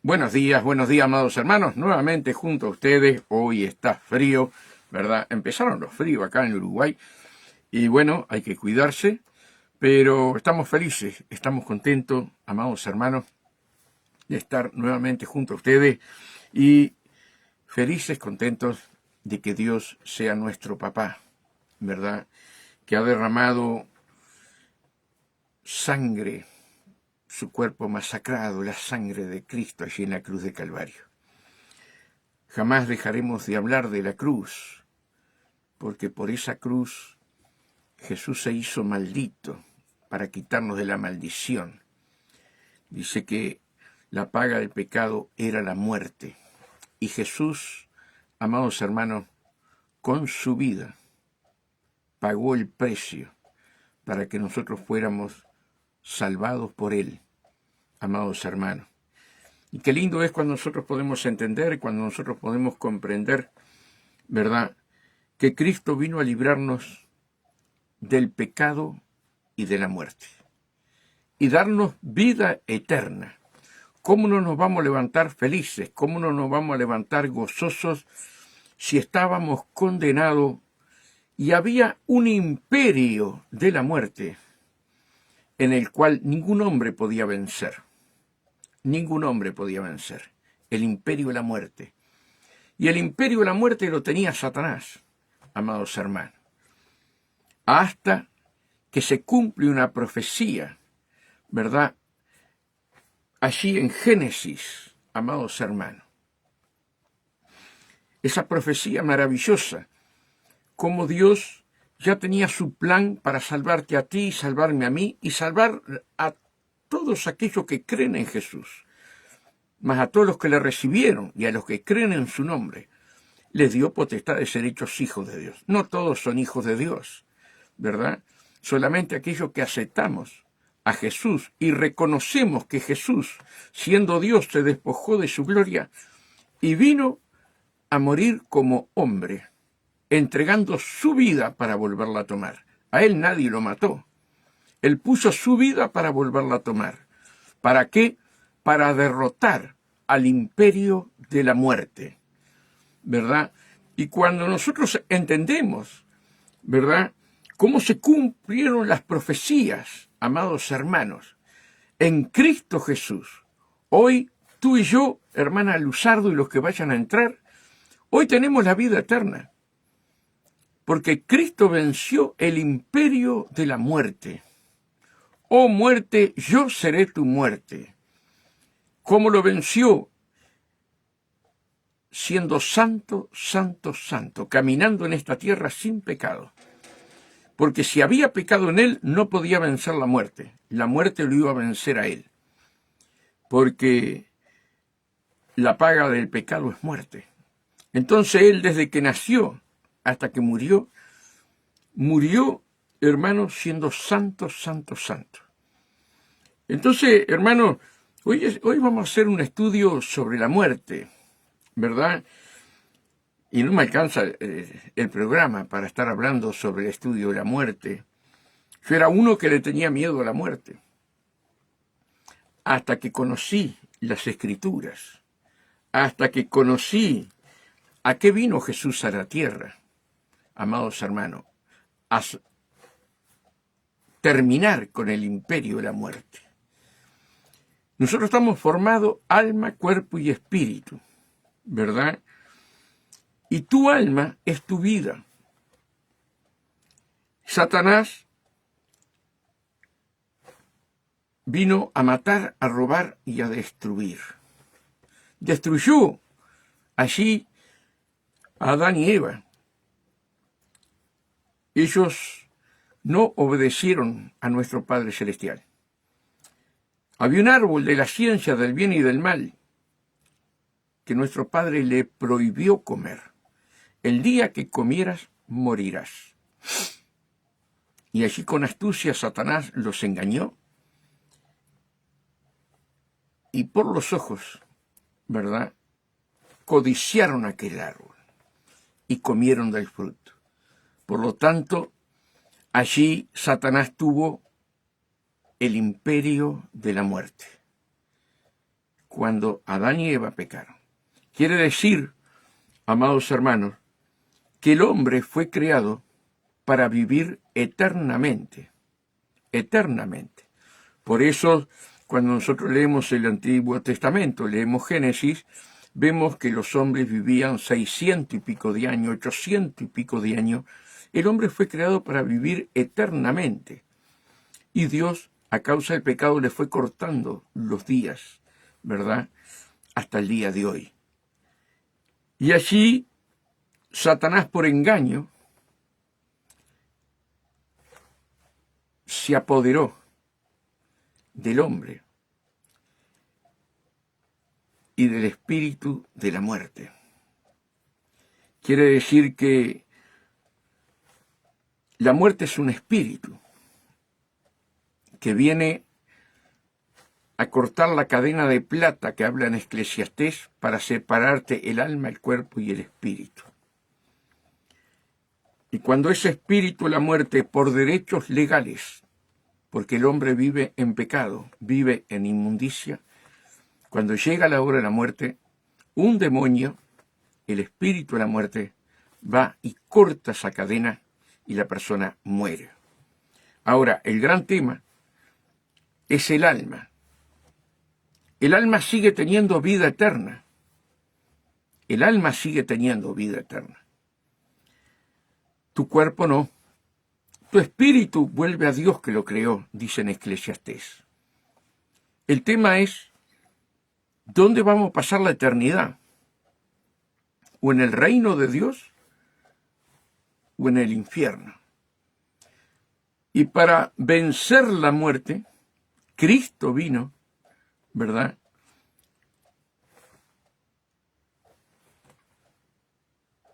Buenos días, amados hermanos. Nuevamente junto a ustedes. Hoy está frío, ¿verdad? Empezaron los fríos acá en Uruguay. Y bueno, hay que cuidarse. Pero estamos felices, estamos contentos, amados hermanos, de estar nuevamente junto a ustedes. Y felices, contentos de que Dios sea nuestro papá, ¿verdad? Que ha derramado sangre, su cuerpo masacrado, la sangre de Cristo allí en la cruz de Calvario. Jamás dejaremos de hablar de la cruz, porque por esa cruz Jesús se hizo maldito para quitarnos de la maldición. Dice que la paga del pecado era la muerte. Y Jesús, amados hermanos, con su vida pagó el precio para que nosotros fuéramos salvados por Él, amados hermanos. Y qué lindo es cuando nosotros podemos entender, cuando nosotros podemos comprender, ¿verdad?, que Cristo vino a librarnos del pecado y de la muerte y darnos vida eterna. ¿Cómo no nos vamos a levantar felices? ¿Cómo no nos vamos a levantar gozosos si estábamos condenados y había un imperio de la muerte en el cual ningún hombre podía vencer? Ningún hombre podía vencer. El imperio de la muerte. Y el imperio de la muerte lo tenía Satanás, amados hermanos. Hasta que se cumple una profecía, ¿verdad?, allí en Génesis, amados hermanos. Esa profecía maravillosa, como Dios ya tenía su plan para salvarte a ti, salvarme a mí y salvar a todos aquellos que creen en Jesús, más a todos los que le recibieron y a los que creen en su nombre, les dio potestad de ser hechos hijos de Dios. No todos son hijos de Dios, ¿verdad? Solamente aquellos que aceptamos a Jesús y reconocemos que Jesús, siendo Dios, se despojó de su gloria y vino a morir como hombre, entregando su vida para volverla a tomar. A él nadie lo mató. Él puso su vida para volverla a tomar. ¿Para qué? Para derrotar al imperio de la muerte, ¿verdad? Y cuando nosotros entendemos, ¿verdad?, cómo se cumplieron las profecías, amados hermanos, en Cristo Jesús. Hoy, tú y yo, hermana Luzardo y los que vayan a entrar, hoy tenemos la vida eterna, porque Cristo venció el imperio de la muerte. Oh muerte, yo seré tu muerte. ¿Cómo lo venció? Siendo santo, santo, santo, caminando en esta tierra sin pecado. Porque si había pecado en él, no podía vencer la muerte. La muerte lo iba a vencer a él. Porque la paga del pecado es muerte. Entonces él, desde que nació hasta que murió, hermano, siendo santo, santo, santo. Entonces, hermano, hoy vamos a hacer un estudio sobre la muerte, ¿verdad? Y no me alcanza el programa para estar hablando sobre el estudio de la muerte. Yo era uno que le tenía miedo a la muerte. Hasta que conocí las Escrituras. Hasta que conocí a qué vino Jesús a la tierra, amados hermanos, a terminar con el imperio de la muerte. Nosotros estamos formados alma, cuerpo y espíritu, ¿verdad? Y tu alma es tu vida. Satanás vino a matar, a robar y a destruir. Destruyó allí a Adán y Eva. Ellos no obedecieron a nuestro Padre Celestial. Había un árbol de la ciencia del bien y del mal que nuestro Padre le prohibió comer. El día que comieras, morirás. Y allí con astucia Satanás los engañó y por los ojos, ¿verdad?, codiciaron aquel árbol y comieron del fruto. Por lo tanto, allí Satanás tuvo el imperio de la muerte. cuando Adán y Eva pecaron. Quiere decir, amados hermanos, que el hombre fue creado para vivir eternamente, eternamente. Por eso, cuando nosotros leemos el Antiguo Testamento, leemos Génesis, vemos que los hombres vivían 600 y pico de años, 800 y pico de años. El hombre fue creado para vivir eternamente. Y Dios, a causa del pecado, le fue cortando los días, ¿verdad? Hasta el día de hoy. Y allí, Satanás, por engaño, se apoderó del hombre y del espíritu de la muerte. Quiere decir que la muerte es un espíritu que viene a cortar la cadena de plata que habla en Eclesiastés para separarte el alma, el cuerpo y el espíritu. Y cuando ese espíritu, la muerte, por derechos legales, porque el hombre vive en pecado, vive en inmundicia, cuando llega la hora de la muerte, un demonio, el espíritu de la muerte, va y corta esa cadena y la persona muere. Ahora, el gran tema es el alma. El alma sigue teniendo vida eterna. El alma sigue teniendo vida eterna. Tu cuerpo no. Tu espíritu vuelve a Dios que lo creó, dice en Eclesiastés. El tema es, ¿dónde vamos a pasar la eternidad? ¿O en el reino de Dios? ¿O en el infierno? Y para vencer la muerte, Cristo vino, ¿verdad?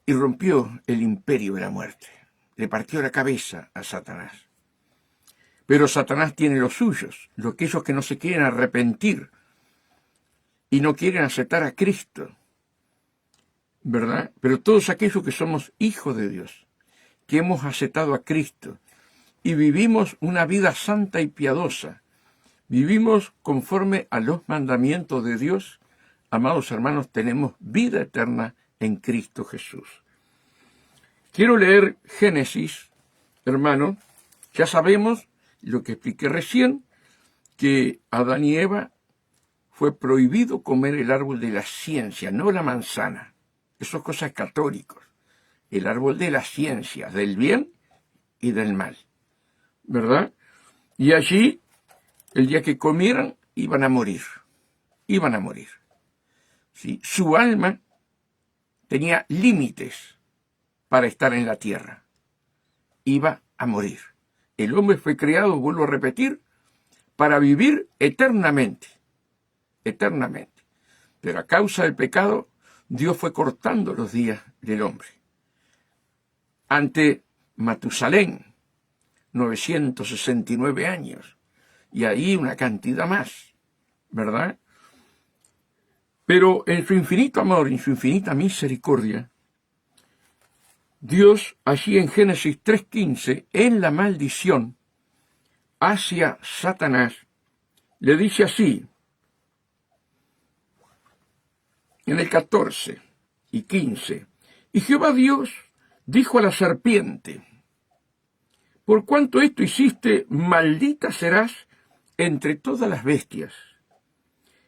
Y rompió el imperio de la muerte. Le partió la cabeza a Satanás. Pero Satanás tiene los suyos, aquellos que no se quieren arrepentir y no quieren aceptar a Cristo, ¿verdad? Pero todos aquellos que somos hijos de Dios, que hemos aceptado a Cristo y vivimos una vida santa y piadosa, vivimos conforme a los mandamientos de Dios, amados hermanos, tenemos vida eterna en Cristo Jesús. Quiero leer Génesis, hermano. Ya sabemos lo que expliqué recién, que Adán y Eva fue prohibido comer el árbol de la ciencia, no la manzana. Eso es cosas católicas. El árbol de la ciencia, del bien y del mal, ¿verdad? Y allí, el día que comieran, iban a morir. Iban a morir. ¿Sí? Su alma tenía límites para estar en la tierra. Iba a morir. El hombre fue creado, vuelvo a repetir, para vivir eternamente. Eternamente. Pero a causa del pecado, Dios fue cortando los días del hombre. Ante Matusalén, 969 años. Y ahí una cantidad más, ¿verdad? Pero en su infinito amor, en su infinita misericordia, Dios, allí en Génesis 3:15, en la maldición hacia Satanás, le dice así, en el 14 y 15, y Jehová Dios dijo a la serpiente, por cuanto esto hiciste, maldita serás entre todas las bestias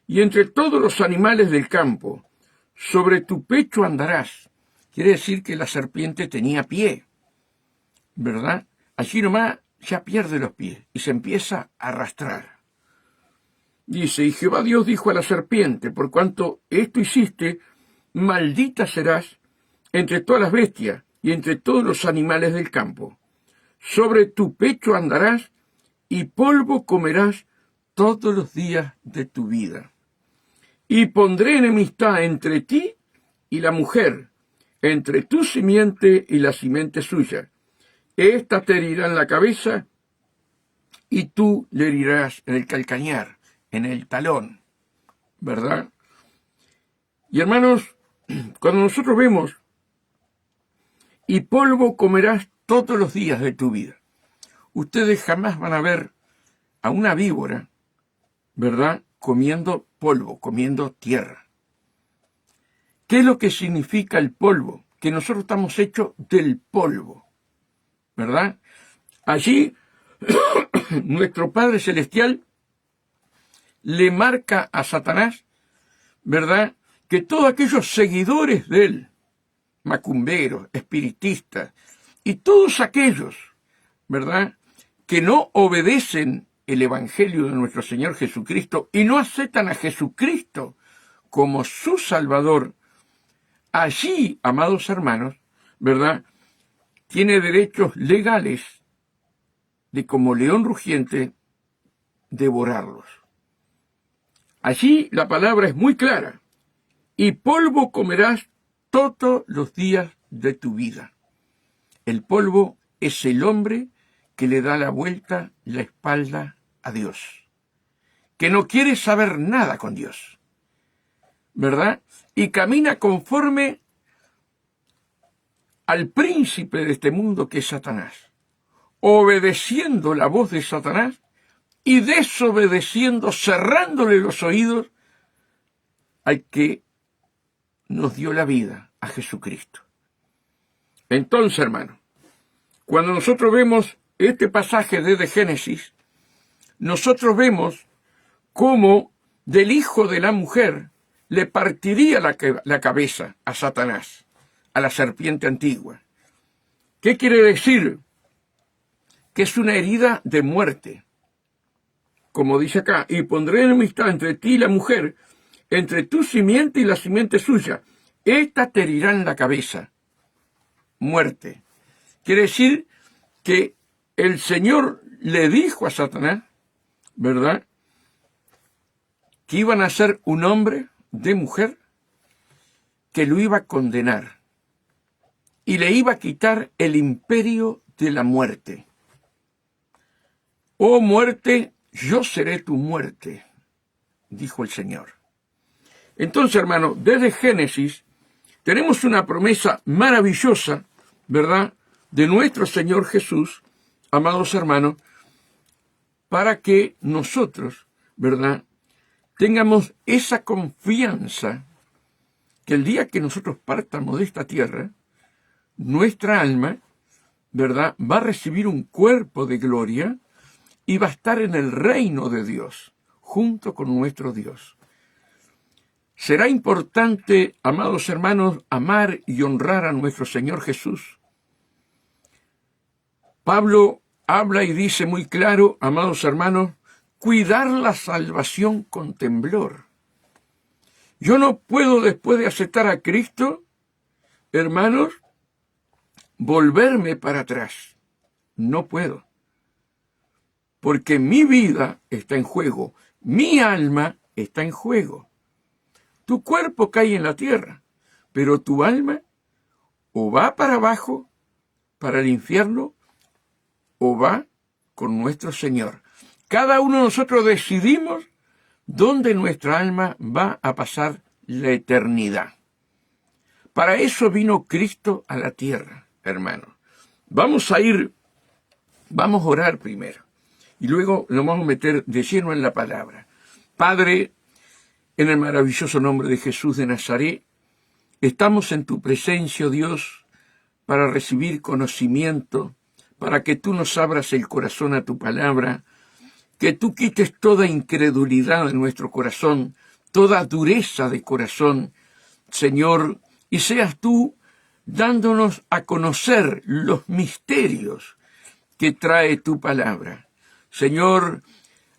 y entre todos los animales del campo, sobre tu pecho andarás. Quiere decir que la serpiente tenía pie, ¿verdad? Allí nomás ya pierde los pies y se empieza a arrastrar. Dice, y Jehová Dios dijo a la serpiente, por cuanto esto hiciste, maldita serás entre todas las bestias y entre todos los animales del campo. Sobre tu pecho andarás y polvo comerás todos los días de tu vida. Y pondré enemistad entre ti y la mujer, entre tu simiente y la simiente suya. Esta te herirá en la cabeza y tú le herirás en el calcañar, en el talón, ¿verdad? Y hermanos, cuando nosotros vemos, y polvo comerás todos los días de tu vida, ustedes jamás van a ver a una víbora, ¿verdad?, comiendo polvo, comiendo tierra. ¿Qué es lo que significa el polvo? Que nosotros estamos hechos del polvo, ¿verdad? Allí nuestro Padre Celestial le marca a Satanás, ¿verdad?, que todos aquellos seguidores de él, macumberos, espiritistas, y todos aquellos, ¿verdad?, que no obedecen el Evangelio de nuestro Señor Jesucristo y no aceptan a Jesucristo como su Salvador, allí, amados hermanos, ¿verdad?, tiene derechos legales de, como león rugiente, devorarlos. Allí la palabra es muy clara. Y polvo comerás todos los días de tu vida. El polvo es el hombre que le da la vuelta, la espalda a Dios, que no quiere saber nada con Dios, ¿verdad? Y camina conforme al príncipe de este mundo que es Satanás, obedeciendo la voz de Satanás y desobedeciendo, cerrándole los oídos al que nos dio la vida, a Jesucristo. Entonces, hermano, cuando nosotros vemos este pasaje desde Génesis, nosotros vemos cómo del hijo de la mujer le partiría la cabeza a Satanás, a la serpiente antigua. ¿Qué quiere decir? Que es una herida de muerte. Como dice acá, y pondré enemistad entre ti y la mujer, entre tu simiente y la simiente suya. Esta te herirá en la cabeza. Muerte. Quiere decir que el Señor le dijo a Satanás, ¿verdad?, que iban a ser un hombre de mujer que lo iba a condenar y le iba a quitar el imperio de la muerte. Oh muerte, yo seré tu muerte, dijo el Señor. Entonces, hermano, desde Génesis tenemos una promesa maravillosa, ¿verdad?, de nuestro Señor Jesús, amados hermanos, para que nosotros, ¿verdad?, tengamos esa confianza que el día que nosotros partamos de esta tierra, nuestra alma, ¿verdad?, va a recibir un cuerpo de gloria y va a estar en el reino de Dios, junto con nuestro Dios. Será importante, amados hermanos, amar y honrar a nuestro Señor Jesús. Pablo habla y dice muy claro, amados hermanos, cuidar la salvación con temblor. Yo no puedo, después de aceptar a Cristo, hermanos, volverme para atrás. No puedo. Porque mi vida está en juego, mi alma está en juego. Tu cuerpo cae en la tierra, pero tu alma o va para abajo, para el infierno, o va con nuestro Señor. Cada uno de nosotros decidimos dónde nuestra alma va a pasar la eternidad. Para eso vino Cristo a la tierra, hermano. Vamos a orar primero, y luego nos vamos a meter de lleno en la palabra. Padre, en el maravilloso nombre de Jesús de Nazaret, estamos en tu presencia, oh Dios, para recibir conocimiento, para que tú nos abras el corazón a tu palabra, que tú quites toda incredulidad de nuestro corazón, toda dureza de corazón, Señor, y seas tú dándonos a conocer los misterios que trae tu palabra. Señor,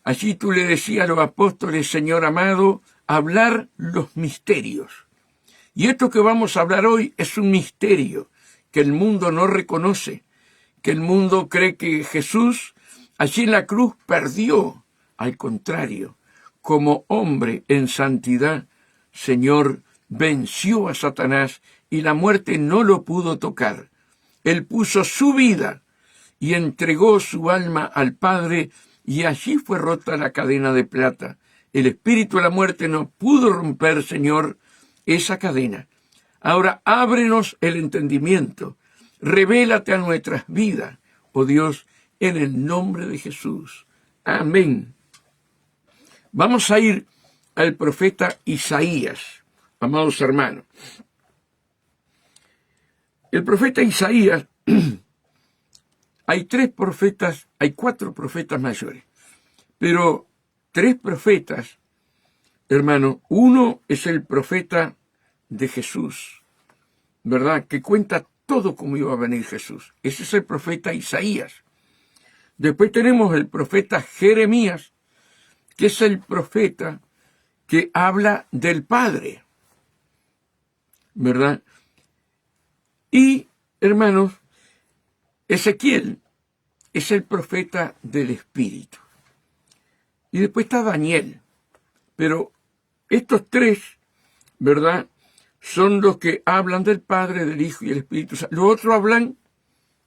allí tú le decías a los apóstoles, Señor amado, hablar los misterios. Y esto que vamos a hablar hoy es un misterio que el mundo no reconoce, que el mundo cree que Jesús allí en la cruz perdió. Al contrario, como hombre en santidad, Señor, venció a Satanás y la muerte no lo pudo tocar. Él puso su vida y entregó su alma al Padre, y allí fue rota la cadena de plata. El espíritu de la muerte no pudo romper, Señor, esa cadena. Ahora ábrenos el entendimiento, revélate a nuestras vidas, oh Dios, en el nombre de Jesús. Amén. Vamos a ir al profeta Isaías, amados hermanos. El profeta Isaías, hay cuatro profetas mayores, pero tres profetas, hermano. Uno es el profeta de Jesús, ¿verdad? Que cuenta todo cómo iba a venir Jesús. Ese es el profeta Isaías. Después tenemos el profeta Jeremías, que es el profeta que habla del Padre, ¿verdad? Y, hermanos, Ezequiel es el profeta del Espíritu. Y después está Daniel. Pero estos tres, ¿verdad?, son los que hablan del Padre, del Hijo y del Espíritu Santo. Los otros hablan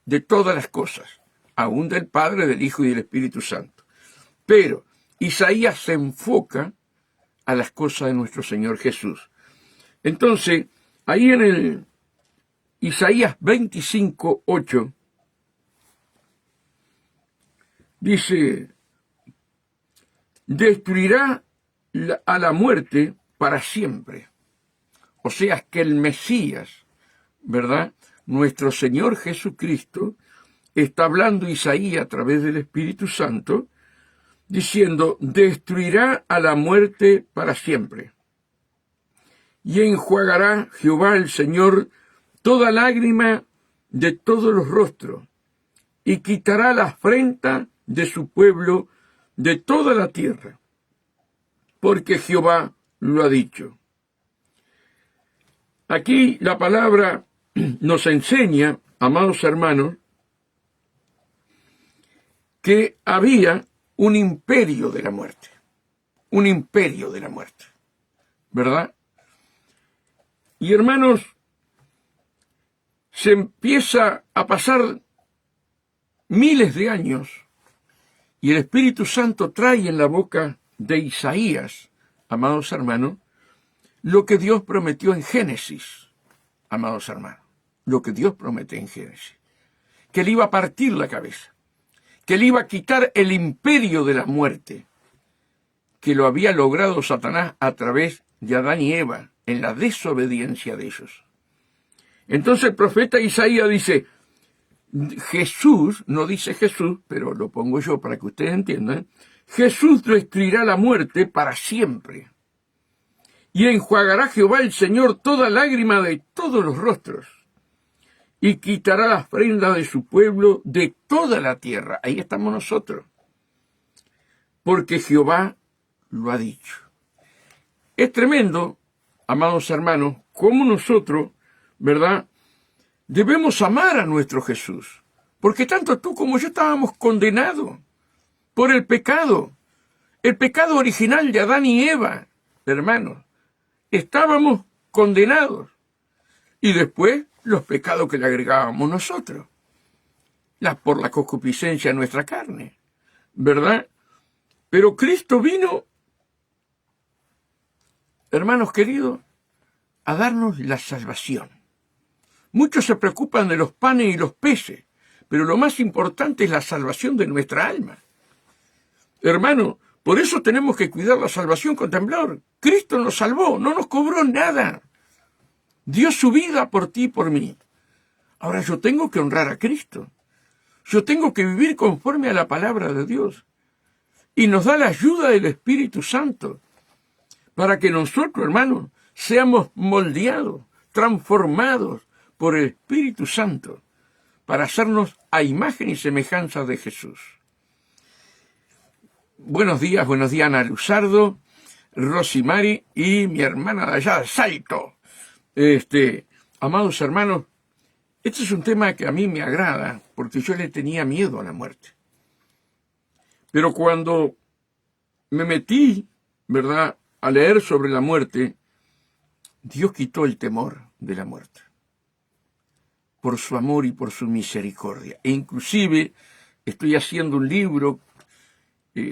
de todas las cosas, aún del Padre, del Hijo y del Espíritu Santo. Pero Isaías se enfoca a las cosas de nuestro Señor Jesús. Entonces, ahí en el Isaías 25:8, dice: destruirá a la muerte para siempre. O sea, que el Mesías, ¿verdad?, nuestro Señor Jesucristo, está hablando Isaías a través del Espíritu Santo, diciendo: destruirá a la muerte para siempre. Y enjuagará Jehová el Señor toda lágrima de todos los rostros, y quitará la afrenta de su pueblo de toda la tierra, porque Jehová lo ha dicho. Aquí la palabra nos enseña, amados hermanos, que había un imperio de la muerte, ¿verdad? Y hermanos, se empieza a pasar miles de años y el Espíritu Santo trae en la boca de Isaías, amados hermanos, lo que Dios prometió en Génesis, amados hermanos, lo que Dios promete en Génesis, que le iba a partir la cabeza, que le iba a quitar el imperio de la muerte, que lo había logrado Satanás a través de Adán y Eva, en la desobediencia de ellos. Entonces el profeta Isaías dice: Jesús, no dice Jesús, pero lo pongo yo para que ustedes entiendan, Jesús destruirá la muerte para siempre. Y enjuagará Jehová el Señor toda lágrima de todos los rostros, y quitará las prendas de su pueblo de toda la tierra. Ahí estamos nosotros, porque Jehová lo ha dicho. Es tremendo, amados hermanos, cómo nosotros, ¿verdad?, debemos amar a nuestro Jesús, porque tanto tú como yo estábamos condenados por el pecado original de Adán y Eva, hermanos. Estábamos condenados. Y después los pecados que le agregábamos nosotros, por la concupiscencia de nuestra carne, ¿verdad? Pero Cristo vino, hermanos queridos, a darnos la salvación. Muchos se preocupan de los panes y los peces, pero lo más importante es la salvación de nuestra alma. Hermano, por eso tenemos que cuidar la salvación con temblor. Cristo nos salvó, no nos cobró nada. Dio su vida por ti y por mí. Ahora yo tengo que honrar a Cristo. Yo tengo que vivir conforme a la palabra de Dios. Y nos da la ayuda del Espíritu Santo para que nosotros, hermanos, seamos moldeados, transformados por el Espíritu Santo para hacernos a imagen y semejanza de Jesús. Buenos días, Ana Luzardo, Rosimari y mi hermana de allá, Salto. Amados hermanos, este es un tema que a mí me agrada porque yo le tenía miedo a la muerte. Pero cuando me metí, ¿verdad?, a leer sobre la muerte, Dios quitó el temor de la muerte por su amor y por su misericordia. E inclusive estoy haciendo un libro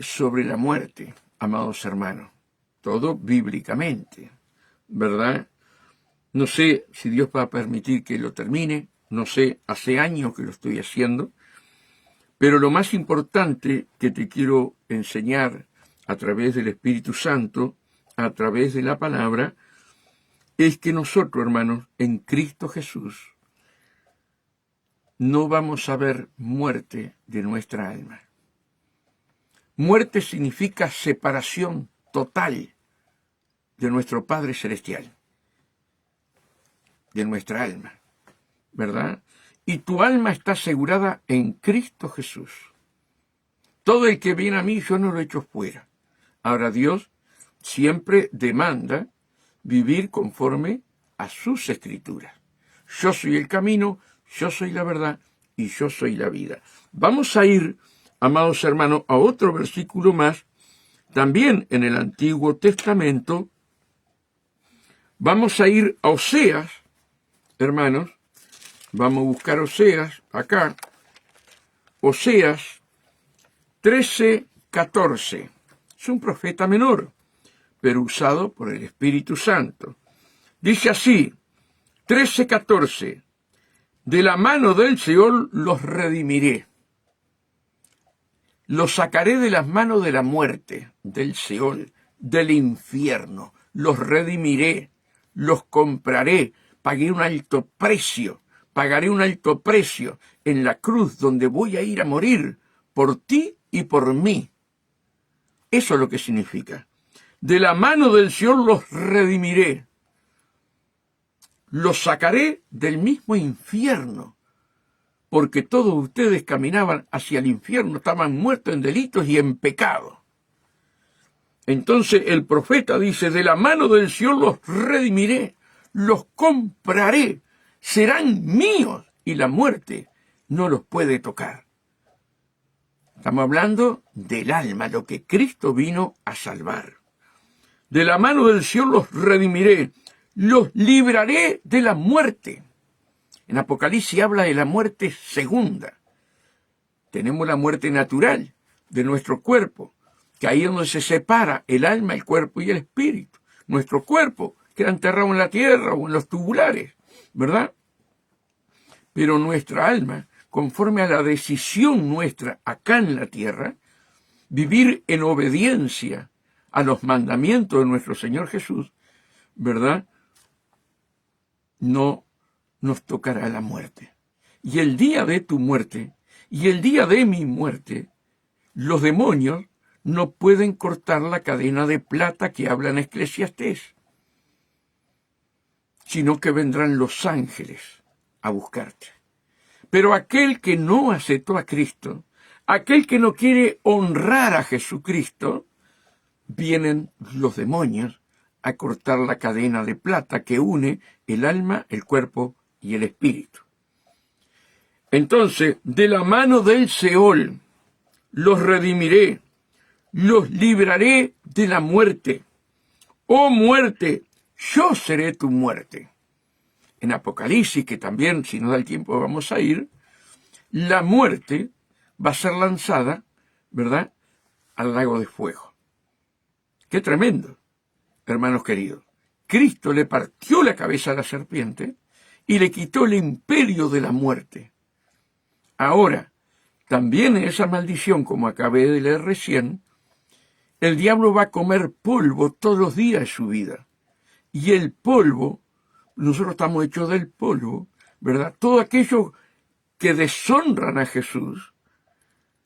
sobre la muerte, amados hermanos, todo bíblicamente, ¿verdad? No sé si Dios va a permitir que lo termine, no sé, hace años que lo estoy haciendo, pero lo más importante que te quiero enseñar a través del Espíritu Santo, a través de la palabra, es que nosotros, hermanos, en Cristo Jesús, no vamos a ver muerte de nuestra alma. Muerte significa separación total de nuestro Padre Celestial, de nuestra alma, ¿verdad? Y tu alma está asegurada en Cristo Jesús. Todo el que viene a mí, yo no lo echo fuera. Ahora Dios siempre demanda vivir conforme a sus escrituras. Yo soy el camino, yo soy la verdad y yo soy la vida. Vamos a ir, amados hermanos, a otro versículo más, también en el Antiguo Testamento. Vamos a ir a Oseas, hermanos. Vamos a buscar Oseas acá. Oseas 13:14. Es un profeta menor, pero usado por el Espíritu Santo. Dice así, 13:14. De la mano del Seol los redimiré. Los sacaré de las manos de la muerte, del Seol, del infierno. Los redimiré, los compraré, pagaré un alto precio en la cruz donde voy a ir a morir por ti y por mí. Eso es lo que significa. De la mano del Seol los redimiré. Los sacaré del mismo infierno, porque todos ustedes caminaban hacia el infierno, estaban muertos en delitos y en pecado. Entonces el profeta dice, de la mano del Seol los redimiré, los compraré, serán míos y la muerte no los puede tocar. Estamos hablando del alma, lo que Cristo vino a salvar. De la mano del Seol los redimiré, los libraré de la muerte. En Apocalipsis habla de la muerte segunda. Tenemos la muerte natural de nuestro cuerpo, que ahí es donde se separa el alma, el cuerpo y el espíritu. Nuestro cuerpo queda enterrado en la tierra o en los tubulares, ¿verdad? Pero nuestra alma, conforme a la decisión nuestra acá en la tierra, vivir en obediencia a los mandamientos de nuestro Señor Jesús, ¿verdad? No nos tocará la muerte. Y el día de tu muerte, y el día de mi muerte, los demonios no pueden cortar la cadena de plata que habla en Eclesiastés, sino que vendrán los ángeles a buscarte. Pero aquel que no aceptó a Cristo, aquel que no quiere honrar a Jesucristo, vienen los demonios a cortar la cadena de plata que une el alma, el cuerpo y el espíritu. Entonces, de la mano del Seol los redimiré, los libraré de la muerte. Oh muerte, yo seré tu muerte. En Apocalipsis, que también, si nos da el tiempo, vamos a ir, la muerte va a ser lanzada, ¿verdad?, al lago de fuego. ¡Qué tremendo! Hermanos queridos, Cristo le partió la cabeza a la serpiente y le quitó el imperio de la muerte. Ahora, también en esa maldición, como acabé de leer recién, el diablo va a comer polvo todos los días de su vida. Y el polvo, nosotros estamos hechos del polvo, ¿verdad? Todos aquellos que deshonran a Jesús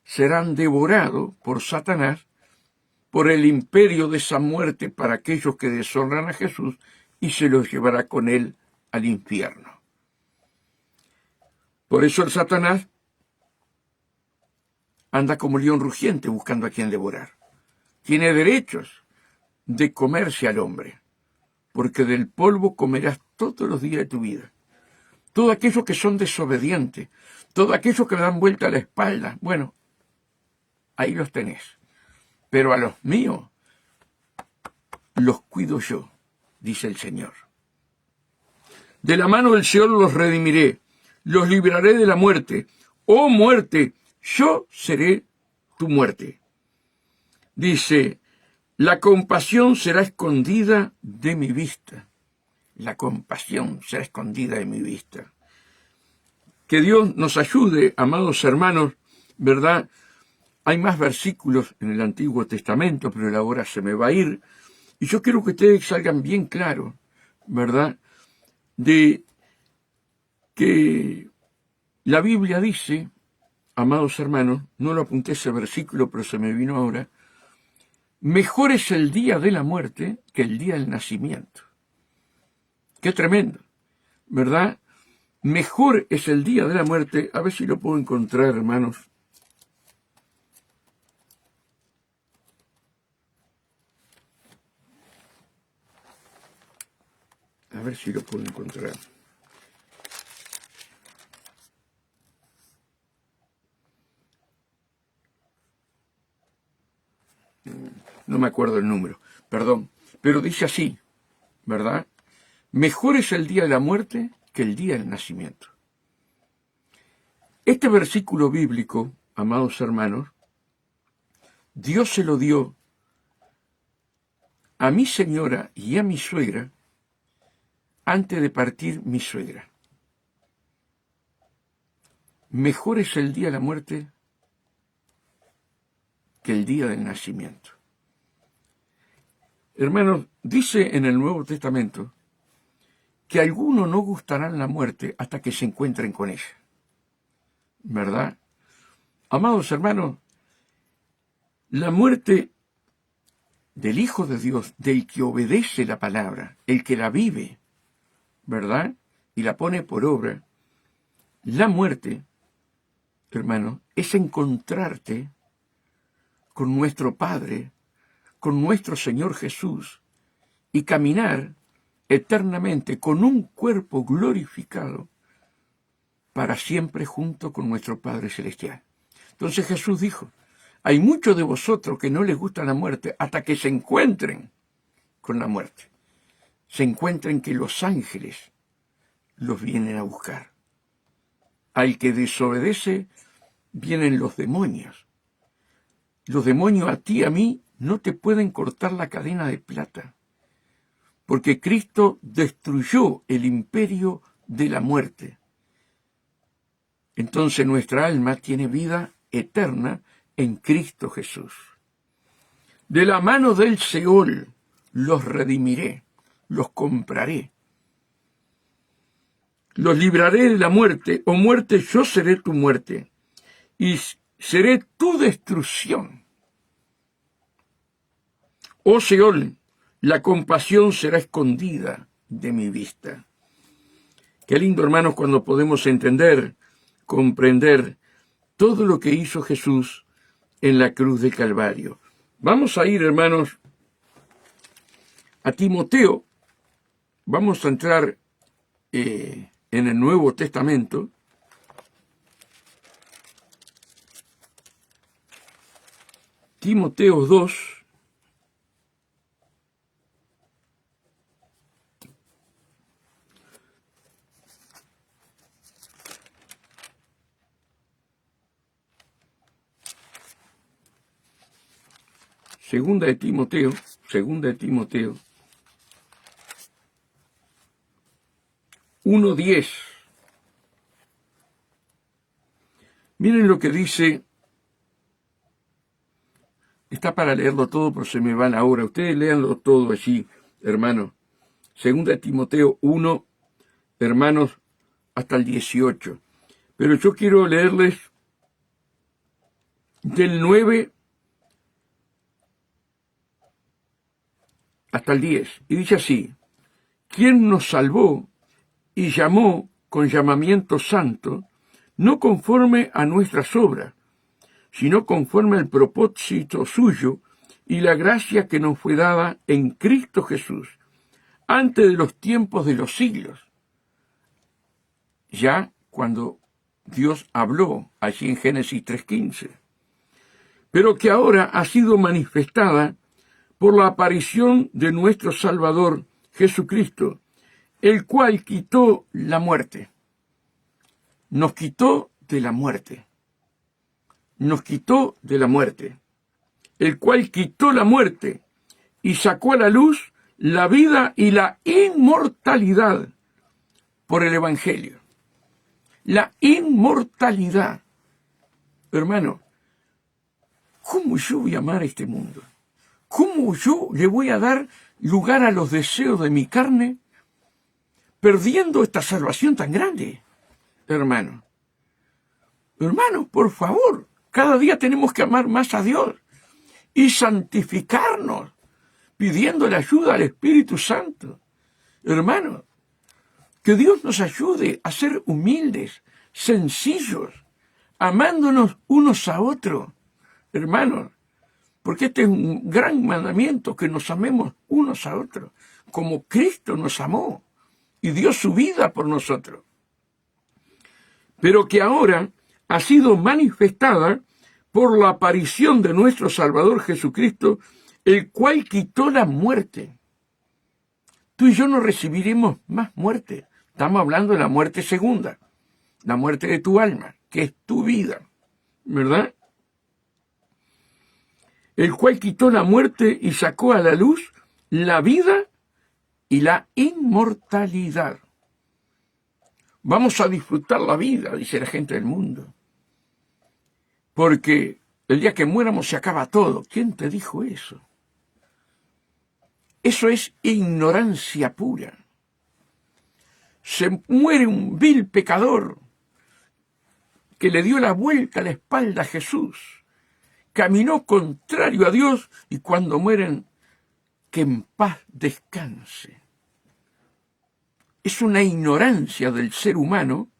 serán devorados por Satanás, por el imperio de esa muerte para aquellos que deshonran a Jesús, y se los llevará con él al infierno. Por eso el Satanás anda como león rugiente buscando a quien devorar. Tiene derechos de comerse al hombre, porque del polvo comerás todos los días de tu vida. Todos aquellos que son desobedientes, todos aquellos que le dan vuelta a la espalda, bueno, ahí los tenés. Pero a los míos los cuido yo, dice el Señor. De la mano del Seol los redimiré, los libraré de la muerte. Oh muerte, yo seré tu muerte. Dice, la compasión será escondida de mi vista. La compasión será escondida de mi vista. Que Dios nos ayude, amados hermanos, ¿verdad?, Hay más versículos en el Antiguo Testamento, pero la hora se me va a ir. Y yo quiero que ustedes salgan bien claros, ¿verdad?, de que la Biblia dice, amados hermanos, no lo apunté ese versículo, pero se me vino ahora, mejor es el día de la muerte que el día del nacimiento. Qué tremendo, ¿verdad? Mejor es el día de la muerte. A ver si lo puedo encontrar, hermanos. A ver si lo puedo encontrar. No me acuerdo el número, perdón. Pero dice así, ¿verdad? Mejor es el día de la muerte que el día del nacimiento. Este versículo bíblico, amados hermanos, Dios se lo dio a mi señora y a mi suegra antes de partir mi suegra. Mejor es el día de la muerte que el día del nacimiento. Hermanos, dice en el Nuevo Testamento que a algunos no gustarán la muerte hasta que se encuentren con ella. ¿Verdad? Amados hermanos, la muerte del Hijo de Dios, del que obedece la palabra, el que la vive, ¿verdad?, y la pone por obra, la muerte, hermanos, es encontrarte con nuestro Padre, con nuestro Señor Jesús, y caminar eternamente con un cuerpo glorificado para siempre junto con nuestro Padre Celestial. Entonces Jesús dijo, hay muchos de vosotros que no les gusta la muerte hasta que se encuentren con la muerte. Se encuentren que los ángeles los vienen a buscar. Al que desobedece, vienen los demonios. Los demonios a ti y a mí no te pueden cortar la cadena de plata, porque Cristo destruyó el imperio de la muerte. Entonces nuestra alma tiene vida eterna en Cristo Jesús. De la mano del Seol los redimiré, los compraré. Los libraré de la muerte, oh muerte, yo seré tu muerte, y seré tu destrucción. Oh Seol, la compasión será escondida de mi vista. Qué lindo, hermanos, cuando podemos entender, comprender todo lo que hizo Jesús en la cruz del Calvario. Vamos a ir, hermanos, a Timoteo. Vamos a entrar en el Nuevo Testamento. Timoteo 2. Segunda de Timoteo 1:10. Miren lo que dice. Está para leerlo todo, pero se me va la hora. Ustedes léanlo todo allí, hermanos. Segunda de Timoteo 1, hermanos, hasta el 18. Pero yo quiero leerles del 9 hasta el 10. Y dice así: ¿Quién nos salvó y llamó con llamamiento santo, no conforme a nuestras obras, sino conforme al propósito suyo y la gracia que nos fue dada en Cristo Jesús, antes de los tiempos de los siglos? Ya cuando Dios habló allí en Génesis 3:15, pero que ahora ha sido manifestada por la aparición de nuestro Salvador Jesucristo, el cual quitó la muerte. Nos quitó de la muerte. Nos quitó de la muerte. El cual quitó la muerte y sacó a la luz la vida y la inmortalidad por el Evangelio. La inmortalidad. Hermano, ¿cómo yo voy a amar este mundo? ¿Cómo yo le voy a dar lugar a los deseos de mi carne, perdiendo esta salvación tan grande? Hermano, por favor, cada día tenemos que amar más a Dios y santificarnos, pidiendo la ayuda al Espíritu Santo. Hermano, que Dios nos ayude a ser humildes, sencillos, amándonos unos a otros. Hermanos, porque este es un gran mandamiento, que nos amemos unos a otros, como Cristo nos amó y dio su vida por nosotros. Pero que ahora ha sido manifestada por la aparición de nuestro Salvador Jesucristo, el cual quitó la muerte. Tú y yo no recibiremos más muerte. Estamos hablando de la muerte segunda, la muerte de tu alma, que es tu vida, ¿verdad? El cual quitó la muerte y sacó a la luz la vida y la inmortalidad. Vamos a disfrutar la vida, dice la gente del mundo, porque el día que muéramos se acaba todo. ¿Quién te dijo eso? Eso es ignorancia pura. Se muere un vil pecador que le dio la vuelta a la espalda a Jesús, caminó contrario a Dios, y cuando mueren, que en paz descanse. Es una ignorancia del ser humano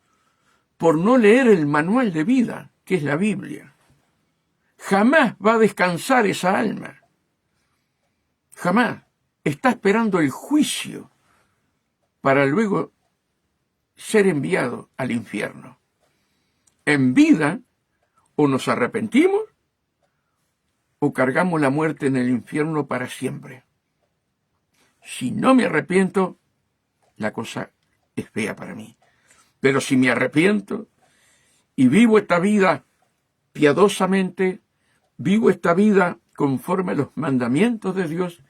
por no leer el manual de vida, que es la Biblia. Jamás va a descansar esa alma. Jamás. Está esperando el juicio para luego ser enviado al infierno. En vida, o nos arrepentimos, o cargamos la muerte en el infierno para siempre. Si no me arrepiento, la cosa es fea para mí. Pero si me arrepiento y vivo esta vida piadosamente, vivo esta vida conforme a los mandamientos de Dios,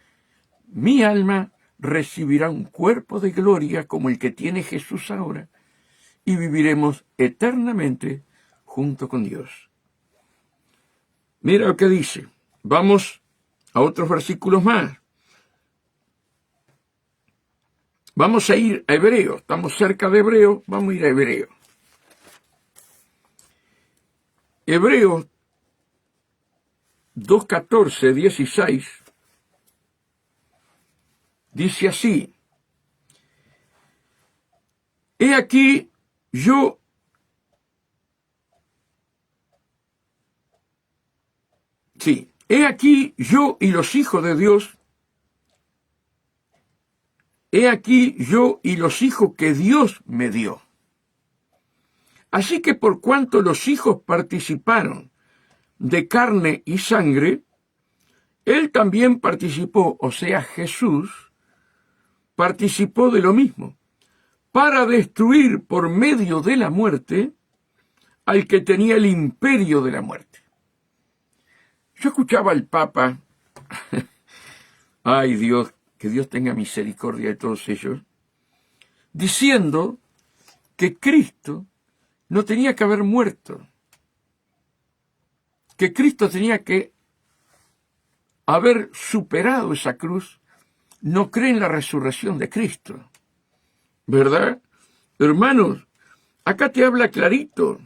mi alma recibirá un cuerpo de gloria como el que tiene Jesús ahora, y viviremos eternamente junto con Dios. Mira lo que dice. Vamos a otros versículos más. Vamos a ir a Hebreos. Estamos cerca de Hebreos. Vamos a ir a Hebreos. Hebreos 2:14, 16. Dice así: he aquí yo y los hijos de Dios, he aquí yo y los hijos que Dios me dio. Así que por cuanto los hijos participaron de carne y sangre, él también participó, o sea, Jesús participó de lo mismo, para destruir por medio de la muerte al que tenía el imperio de la muerte. Yo escuchaba al Papa, ay Dios, que Dios tenga misericordia de todos ellos, diciendo que Cristo no tenía que haber muerto, que Cristo tenía que haber superado esa cruz. No cree en la resurrección de Cristo, ¿verdad? Hermanos, acá te habla clarito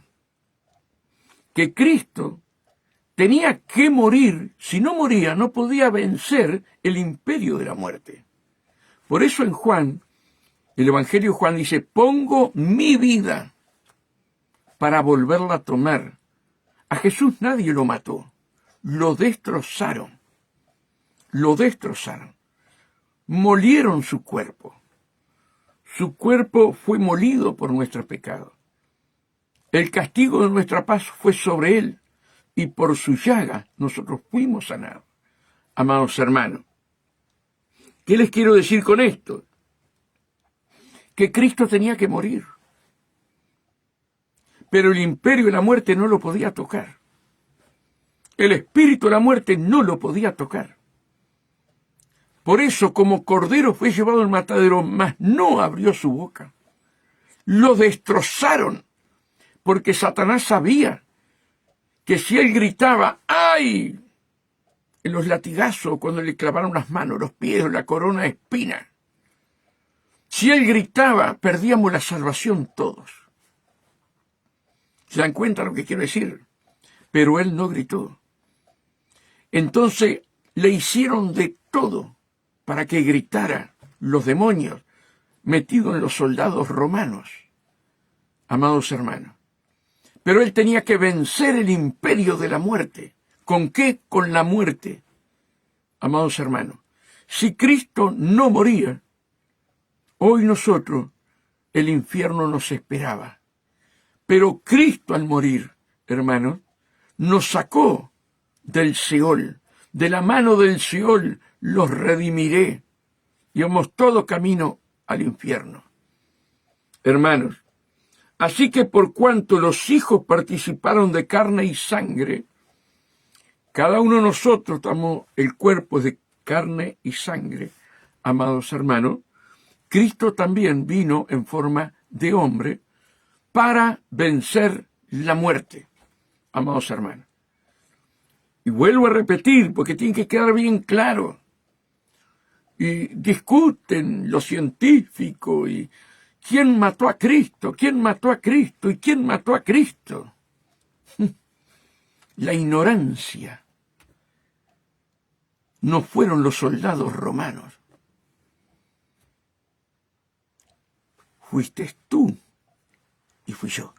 que Cristo tenía que morir. Si no moría, no podía vencer el imperio de la muerte. Por eso en Juan, el Evangelio de Juan dice: pongo mi vida para volverla a tomar. A Jesús nadie lo mató, lo destrozaron. Lo destrozaron. Molieron su cuerpo. Su cuerpo fue molido por nuestros pecados. El castigo de nuestra paz fue sobre él, y por su llaga nosotros fuimos sanados. Amados hermanos, ¿qué les quiero decir con esto? Que Cristo tenía que morir, pero el imperio de la muerte no lo podía tocar. El espíritu de la muerte no lo podía tocar. Por eso, como cordero fue llevado al matadero, mas no abrió su boca. Lo destrozaron, porque Satanás sabía que si él gritaba ¡ay!, en los latigazos, cuando le clavaron las manos, los pies, la corona de espinas. Si él gritaba, perdíamos la salvación todos. ¿Se dan cuenta lo que quiero decir? Pero él no gritó. Entonces le hicieron de todo para que gritara, los demonios metidos en los soldados romanos. Amados hermanos. Pero él tenía que vencer el imperio de la muerte. ¿Con qué? Con la muerte. Amados hermanos, si Cristo no moría, hoy nosotros, el infierno nos esperaba. Pero Cristo al morir, hermanos, nos sacó del Seol. De la mano del Seol los redimiré. Íbamos todo camino al infierno. Hermanos, así que por cuanto los hijos participaron de carne y sangre, cada uno de nosotros tomó el cuerpo de carne y sangre, amados hermanos. Cristo también vino en forma de hombre para vencer la muerte, amados hermanos. Y vuelvo a repetir, porque tiene que quedar bien claro. Y discuten los científicos y quién mató a Cristo, quién mató a Cristo y quién mató a Cristo. La ignorancia. No fueron los soldados romanos. Fuiste tú y fui yo.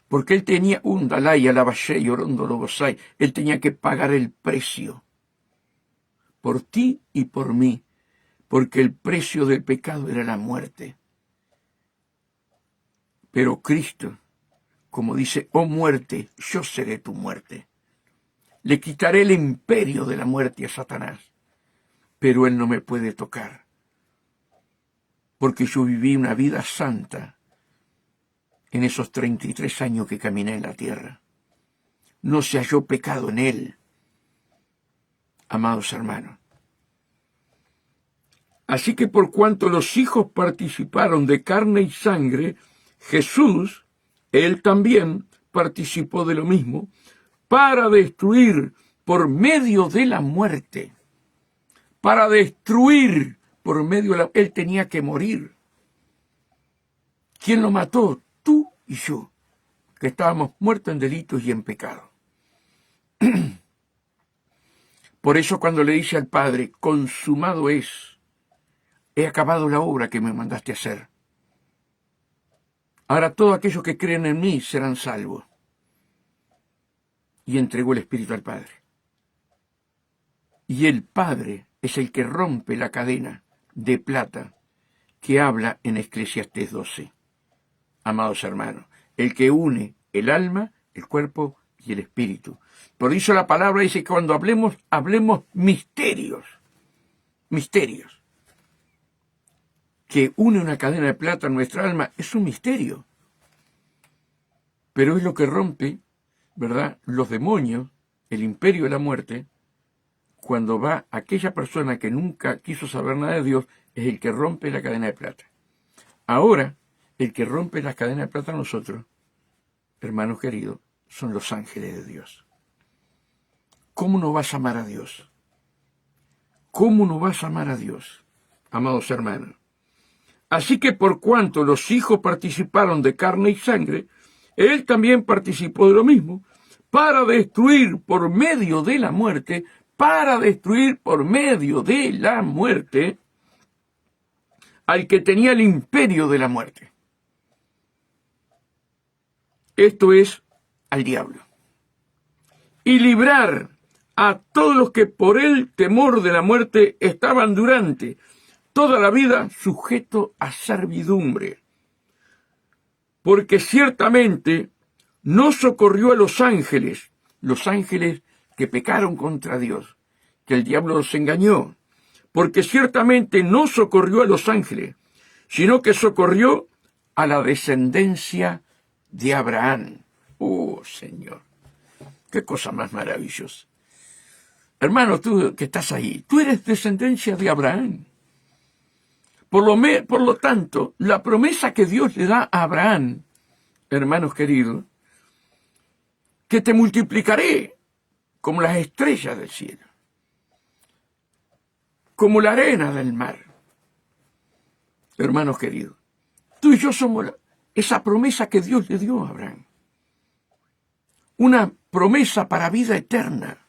Porque él tenía un dalai, alabashé y orondo logosai. Él tenía que pagar el precio. Por ti y por mí. Porque el precio del pecado era la muerte. Pero Cristo, como dice, oh muerte, yo seré tu muerte. Le quitaré el imperio de la muerte a Satanás. Pero él no me puede tocar. Porque yo viví una vida santa en esos 33 años que caminé en la tierra. No se halló pecado en él, amados hermanos. Así que por cuanto los hijos participaron de carne y sangre, Jesús, él también participó de lo mismo, para destruir por medio de la muerte. Para destruir por medio de la... Él tenía que morir. ¿Quién lo mató? Tú y yo, que estábamos muertos en delitos y en pecado. Por eso cuando le dice al Padre, consumado es, he acabado la obra que me mandaste hacer. Ahora todos aquellos que creen en mí serán salvos. Y entregó el Espíritu al Padre. Y el Padre es el que rompe la cadena de plata que habla en Eclesiastés 12. Amados hermanos, el que une el alma, el cuerpo y el espíritu. Por eso la palabra dice que cuando hablemos misterios. Misterios. Que une una cadena de plata en nuestra alma es un misterio. Pero es lo que rompe, ¿verdad?, los demonios, el imperio de la muerte. Cuando va aquella persona que nunca quiso saber nada de Dios, es el que rompe la cadena de plata. Ahora, el que rompe la cadena de plata a nosotros, hermanos queridos, son los ángeles de Dios. ¿Cómo no vas a amar a Dios? ¿Cómo no vas a amar a Dios, amados hermanos? Así que por cuanto los hijos participaron de carne y sangre, él también participó de lo mismo, para destruir por medio de la muerte, al que tenía el imperio de la muerte. Esto es, al diablo. Y librar a todos los que por el temor de la muerte estaban durante toda la vida sujetos a servidumbre. Porque ciertamente no socorrió a los ángeles que pecaron contra Dios, que el diablo los engañó. Porque ciertamente no socorrió a los ángeles, sino que socorrió a la descendencia de Abraham. Oh, Señor, qué cosa más maravillosa. Hermano, tú que estás ahí, tú eres descendencia de Abraham. Por lo tanto, la promesa que Dios le da a Abraham, hermanos queridos, que te multiplicaré como las estrellas del cielo, como la arena del mar. Hermanos queridos, tú y yo somos esa promesa que Dios le dio a Abraham. Una promesa para vida eterna.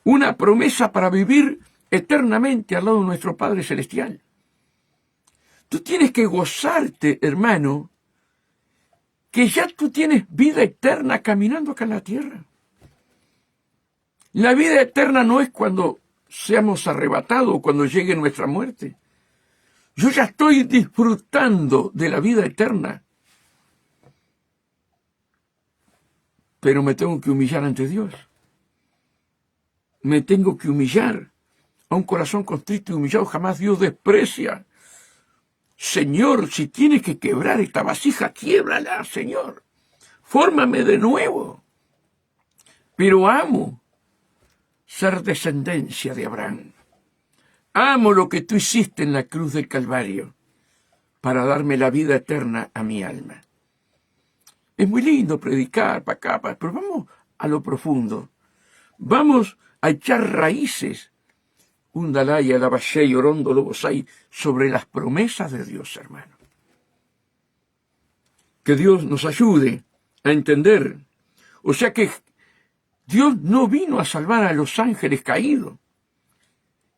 Una promesa para vivir eternamente al lado de nuestro Padre Celestial. Tú tienes que gozarte, hermano, que ya tú tienes vida eterna caminando acá en la tierra. La vida eterna no es cuando seamos arrebatados o cuando llegue nuestra muerte. Yo ya estoy disfrutando de la vida eterna. Pero me tengo que humillar ante Dios. Me tengo que humillar. A un corazón contrito y humillado jamás Dios desprecia. Señor, si tienes que quebrar esta vasija, quiébrala, Señor. Fórmame de nuevo. Pero amo ser descendencia de Abraham. Amo lo que tú hiciste en la cruz del Calvario para darme la vida eterna a mi alma. Es muy lindo predicar para acá, pero vamos a lo profundo. Vamos a echar raíces, Undalaya, Lavashei, Orondo, Lobosai, sobre las promesas de Dios, hermano. Que Dios nos ayude a entender. O sea que Dios no vino a salvar a los ángeles caídos,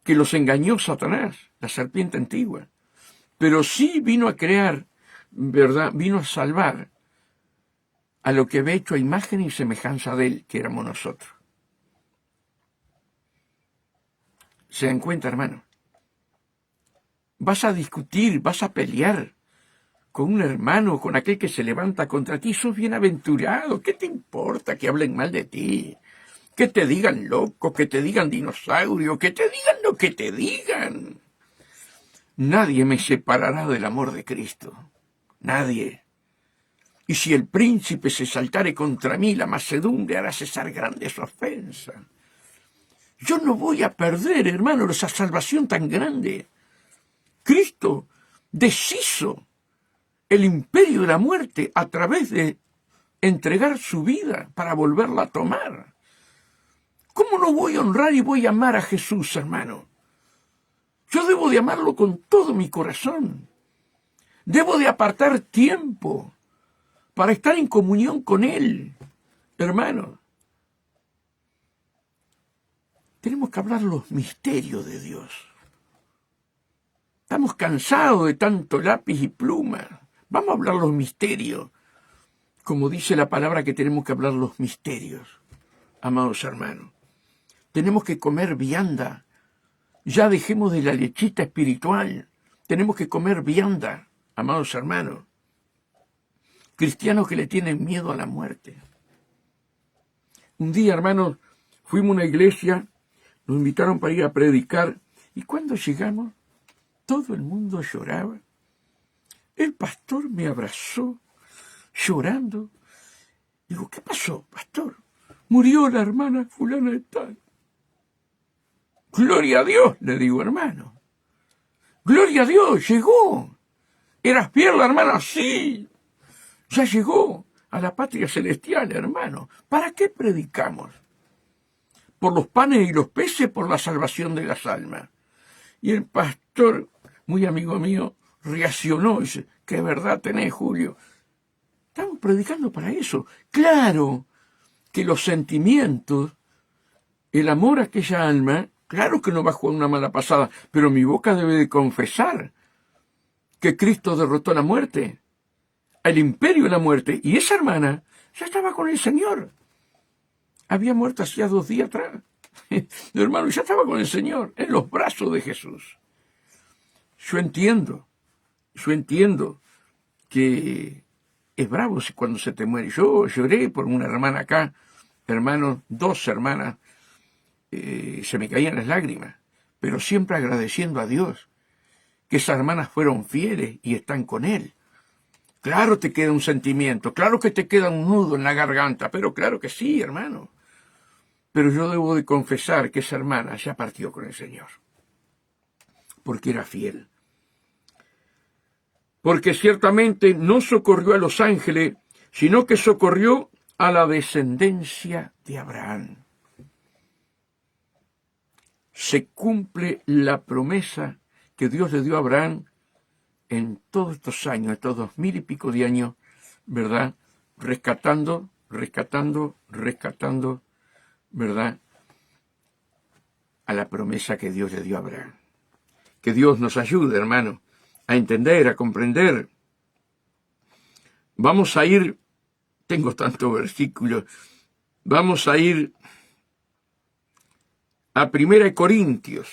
que los engañó Satanás, la serpiente antigua. Pero sí vino a crear, ¿verdad? Vino a salvar a lo que había hecho a imagen y semejanza de él, que éramos nosotros. ¿Se dan cuenta, hermano? Vas a discutir, vas a pelear con un hermano, con aquel que se levanta contra ti. Sos bienaventurado. ¿Qué te importa que hablen mal de ti? Que te digan loco, que te digan dinosaurio, que te digan lo que te digan. Nadie me separará del amor de Cristo. Nadie. Y si el príncipe se saltare contra mí, la macedumbre hará cesar grandes ofensas. Yo no voy a perder, hermano, esa salvación tan grande. Cristo deshizo el imperio de la muerte a través de entregar su vida para volverla a tomar. ¿Cómo no voy a honrar y voy a amar a Jesús, hermano? Yo debo de amarlo con todo mi corazón. Debo de apartar tiempo para estar en comunión con Él, hermano. Tenemos que hablar los misterios de Dios. Estamos cansados de tanto lápiz y pluma. Vamos a hablar los misterios. Como dice la palabra que tenemos que hablar los misterios, amados hermanos. Tenemos que comer vianda. Ya dejemos de la lechita espiritual. Tenemos que comer vianda, amados hermanos. Cristianos que le tienen miedo a la muerte. Un día, hermanos, fuimos a una iglesia, nos invitaron para ir a predicar, y cuando llegamos, todo el mundo lloraba. El pastor me abrazó, llorando. Digo, ¿qué pasó, pastor? Murió la hermana fulana de tal. Gloria a Dios, le digo, hermano. Gloria a Dios, llegó. ¿Eras fiel, la hermana? Sí. Ya llegó a la patria celestial, hermano. ¿Para qué predicamos? ¿Por los panes y los peces? ¿Por la salvación de las almas? Y el pastor, muy amigo mío, reaccionó y dice, ¿qué verdad tenés, Julio? Estamos predicando para eso. Claro que los sentimientos, el amor a aquella alma, claro que no va a jugar una mala pasada, pero mi boca debe de confesar que Cristo derrotó la muerte, el imperio de la muerte, y esa hermana ya estaba con el Señor. Había muerto hacía 2 días atrás. Mi hermano ya estaba con el Señor, en los brazos de Jesús. Yo entiendo que es bravo cuando se te muere. Yo lloré por una hermana acá, hermanos, 2 hermanas, se me caían las lágrimas, pero siempre agradeciendo a Dios que esas hermanas fueron fieles y están con Él. Claro te queda un sentimiento, claro que te queda un nudo en la garganta, pero claro que sí, hermano. Pero yo debo de confesar que esa hermana ya partió con el Señor, porque era fiel. Porque ciertamente no socorrió a los ángeles, sino que socorrió a la descendencia de Abraham. Se cumple la promesa que Dios le dio a Abraham en todos estos años, estos 2000 y pico de años, ¿verdad? Rescatando, ¿verdad? A la promesa que Dios le dio a Abraham. Que Dios nos ayude, hermano, a entender, a comprender. Vamos a ir, tengo tantos versículos, vamos a ir a 1 Corintios.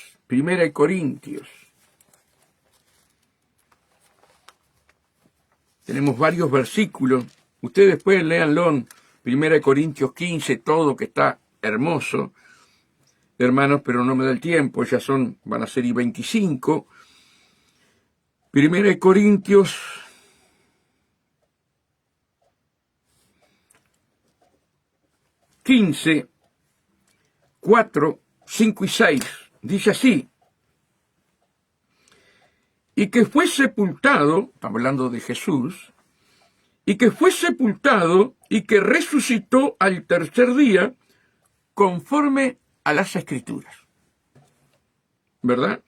Tenemos varios versículos. Ustedes después léanlo en 1 Corintios 15, todo, que está hermoso, hermanos, pero no me da el tiempo, ya van a ser y 25. 1 Corintios 15, 4, 5 y 6, dice así: y que fue sepultado, estamos hablando de Jesús, y que fue sepultado y que resucitó al tercer día conforme a las Escrituras. ¿Verdad?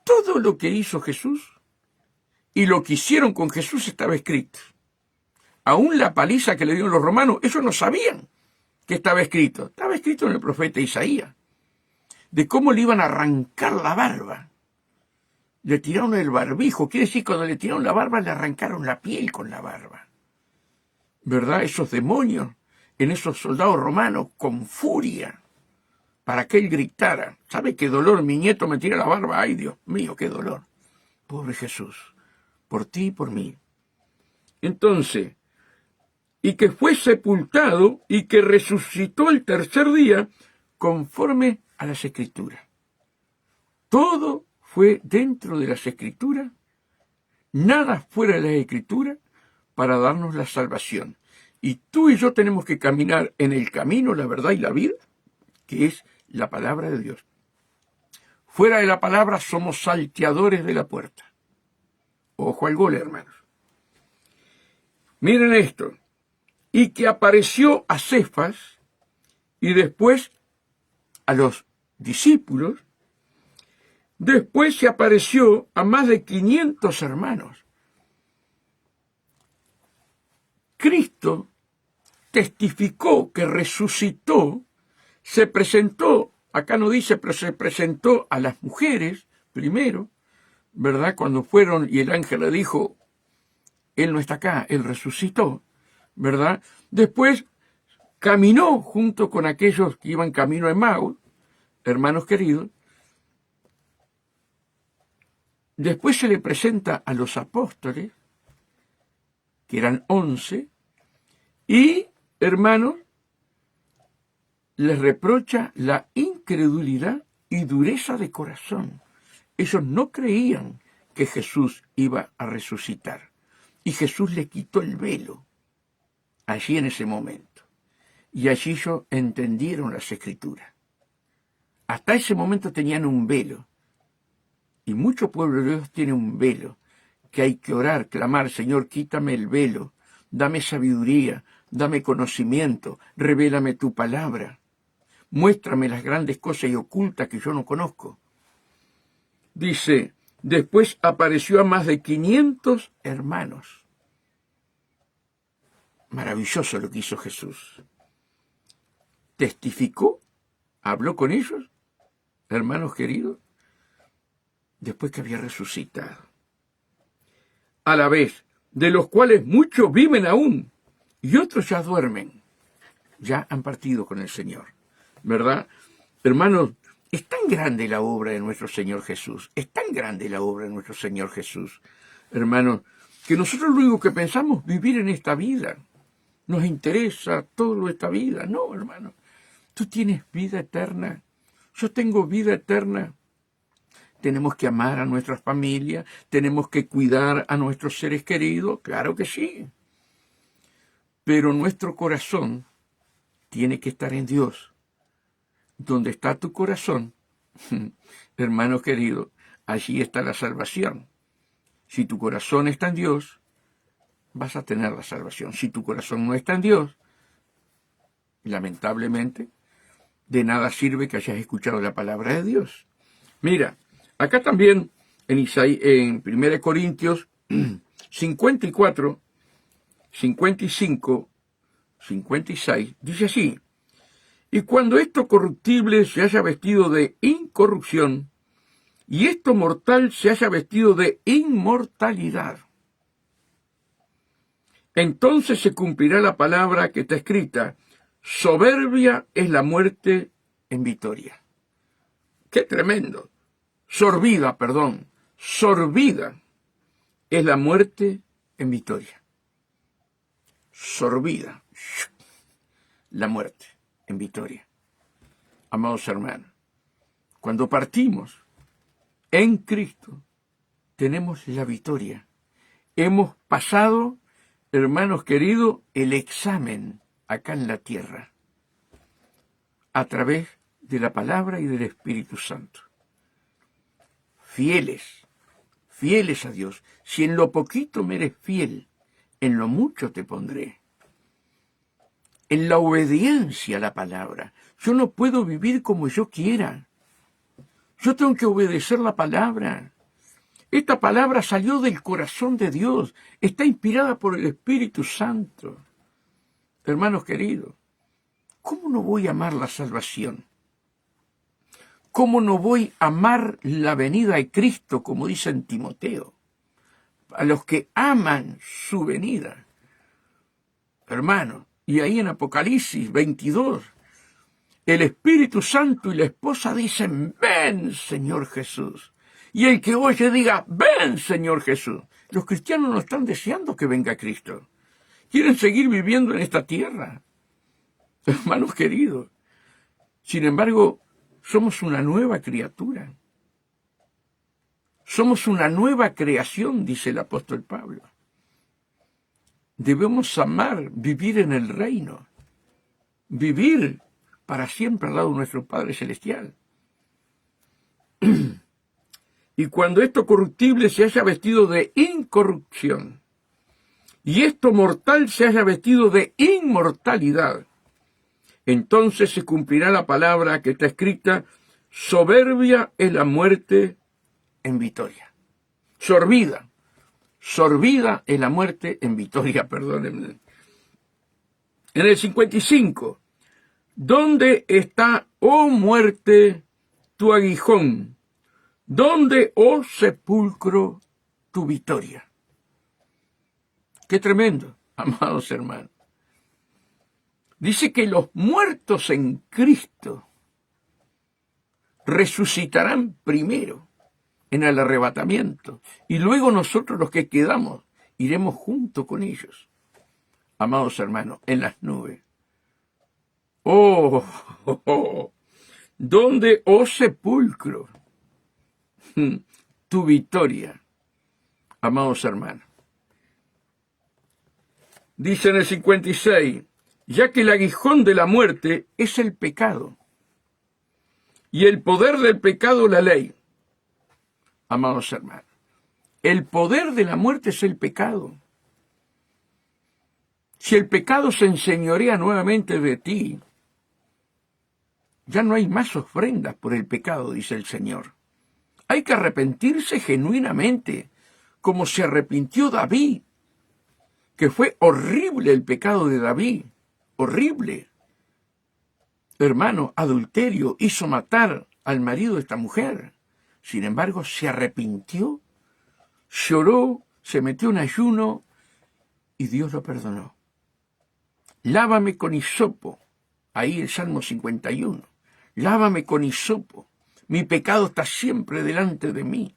Todo lo que hizo Jesús y lo que hicieron con Jesús estaba escrito. Aún la paliza que le dieron los romanos, ellos no sabían que estaba escrito. Estaba escrito en el profeta Isaías, de cómo le iban a arrancar la barba. Le tiraron el barbijo, quiere decir, cuando le tiraron la barba, le arrancaron la piel con la barba. ¿Verdad? Esos demonios en esos soldados romanos con furia, para que él gritara: ¿sabe qué dolor? Mi nieto me tira la barba. ¡Ay, Dios mío, qué dolor! Pobre Jesús, por ti y por mí. Entonces, y que fue sepultado y que resucitó el tercer día conforme a las Escrituras. Todo fue dentro de las Escrituras, nada fuera de las Escrituras, para darnos la salvación. Y tú y yo tenemos que caminar en el camino, la verdad y la vida, que es la palabra de Dios. Fuera de la palabra somos salteadores de la puerta. Ojo al gol, hermanos. Miren esto. Y que apareció a Cefas y después a los discípulos. Después se apareció a más de 500 hermanos. Cristo testificó que resucitó, se presentó, acá no dice, pero se presentó a las mujeres primero, ¿verdad? Cuando fueron y el ángel le dijo: él no está acá, él resucitó, ¿verdad? Después caminó junto con aquellos que iban camino a Emaús, hermanos queridos. Después se le presenta a los apóstoles, que eran 11, y, hermanos, les reprocha la incredulidad y dureza de corazón. Ellos no creían que Jesús iba a resucitar. Y Jesús le quitó el velo allí en ese momento. Y allí ellos entendieron las Escrituras. Hasta ese momento tenían un velo. Y mucho pueblo de Dios tiene un velo, que hay que orar, clamar: Señor, quítame el velo, dame sabiduría, dame conocimiento, revélame tu palabra, muéstrame las grandes cosas y ocultas que yo no conozco. Dice: después apareció a más de 500 hermanos. Maravilloso lo que hizo Jesús. Testificó, habló con ellos, hermanos queridos, después que había resucitado. A la vez, de los cuales muchos viven aún y otros ya duermen. Ya han partido con el Señor, ¿verdad? Hermanos, es tan grande la obra de nuestro Señor Jesús, es tan grande la obra de nuestro Señor Jesús, hermanos, que nosotros lo único que pensamos, vivir en esta vida. Nos interesa todo esta vida. No, hermano, tú tienes vida eterna, yo tengo vida eterna. Tenemos que amar a nuestras familias, tenemos que cuidar a nuestros seres queridos, claro que sí. Pero nuestro corazón tiene que estar en Dios. Donde está tu corazón, hermano querido, allí está la salvación. Si tu corazón está en Dios, vas a tener la salvación. Si tu corazón no está en Dios, Lamentablemente, de nada sirve que hayas escuchado la palabra de Dios. Mira, acá también en 1 Corintios 54, 55, 56, dice así: y cuando esto corruptible se haya vestido de incorrupción, y esto mortal se haya vestido de inmortalidad, entonces se cumplirá la palabra que está escrita: soberbia es la muerte en victoria. ¡Qué tremendo! Sorbida es la muerte en victoria. Sorbida, la muerte en victoria. Amados hermanos, cuando partimos en Cristo, tenemos la victoria. Hemos pasado, hermanos queridos, el examen acá en la tierra, a través de la palabra y del Espíritu Santo. Fieles a Dios. Si en lo poquito me eres fiel, en lo mucho te pondré. En la obediencia a la palabra. Yo no puedo vivir como yo quiera. Yo tengo que obedecer la palabra. Esta palabra salió del corazón de Dios. Está inspirada por el Espíritu Santo. Hermanos queridos, ¿cómo no voy a amar la salvación? ¿Cómo no voy a amar la venida de Cristo, como dice en Timoteo? A los que aman su venida. Hermano, y ahí en Apocalipsis 22, el Espíritu Santo y la esposa dicen: ven, Señor Jesús. Y el que oye diga: ven, Señor Jesús. Los cristianos no están deseando que venga Cristo. Quieren seguir viviendo en esta tierra. Hermanos queridos, sin embargo, somos una nueva criatura. Somos una nueva creación, dice el apóstol Pablo. Debemos amar, vivir en el reino, vivir para siempre al lado de nuestro Padre Celestial. Y cuando esto corruptible se haya vestido de incorrupción, y esto mortal se haya vestido de inmortalidad, entonces se cumplirá la palabra que está escrita: soberbia es la muerte en victoria. Sorbida es la muerte en victoria, perdónenme. En el 55, ¿dónde está, oh muerte, tu aguijón? ¿Dónde, oh sepulcro, tu victoria? Qué tremendo, amados hermanos. Dice que los muertos en Cristo resucitarán primero en el arrebatamiento, y luego nosotros los que quedamos iremos junto con ellos, amados hermanos, en las nubes. ¿Dónde, oh sepulcro, tu victoria, amados hermanos? Dice en el 56, ya que el aguijón de la muerte es el pecado, y el poder del pecado la ley. Amados hermanos, el poder de la muerte es el pecado. Si el pecado se enseñorea nuevamente de ti, ya no hay más ofrendas por el pecado, dice el Señor. Hay que arrepentirse genuinamente, como se arrepintió David, que fue horrible el pecado de David, horrible. Hermano, adulterio, hizo matar al marido de esta mujer. Sin embargo, se arrepintió, lloró, se metió en ayuno y Dios lo perdonó. Lávame con hisopo, ahí el Salmo 51. Lávame con hisopo, mi pecado está siempre delante de mí.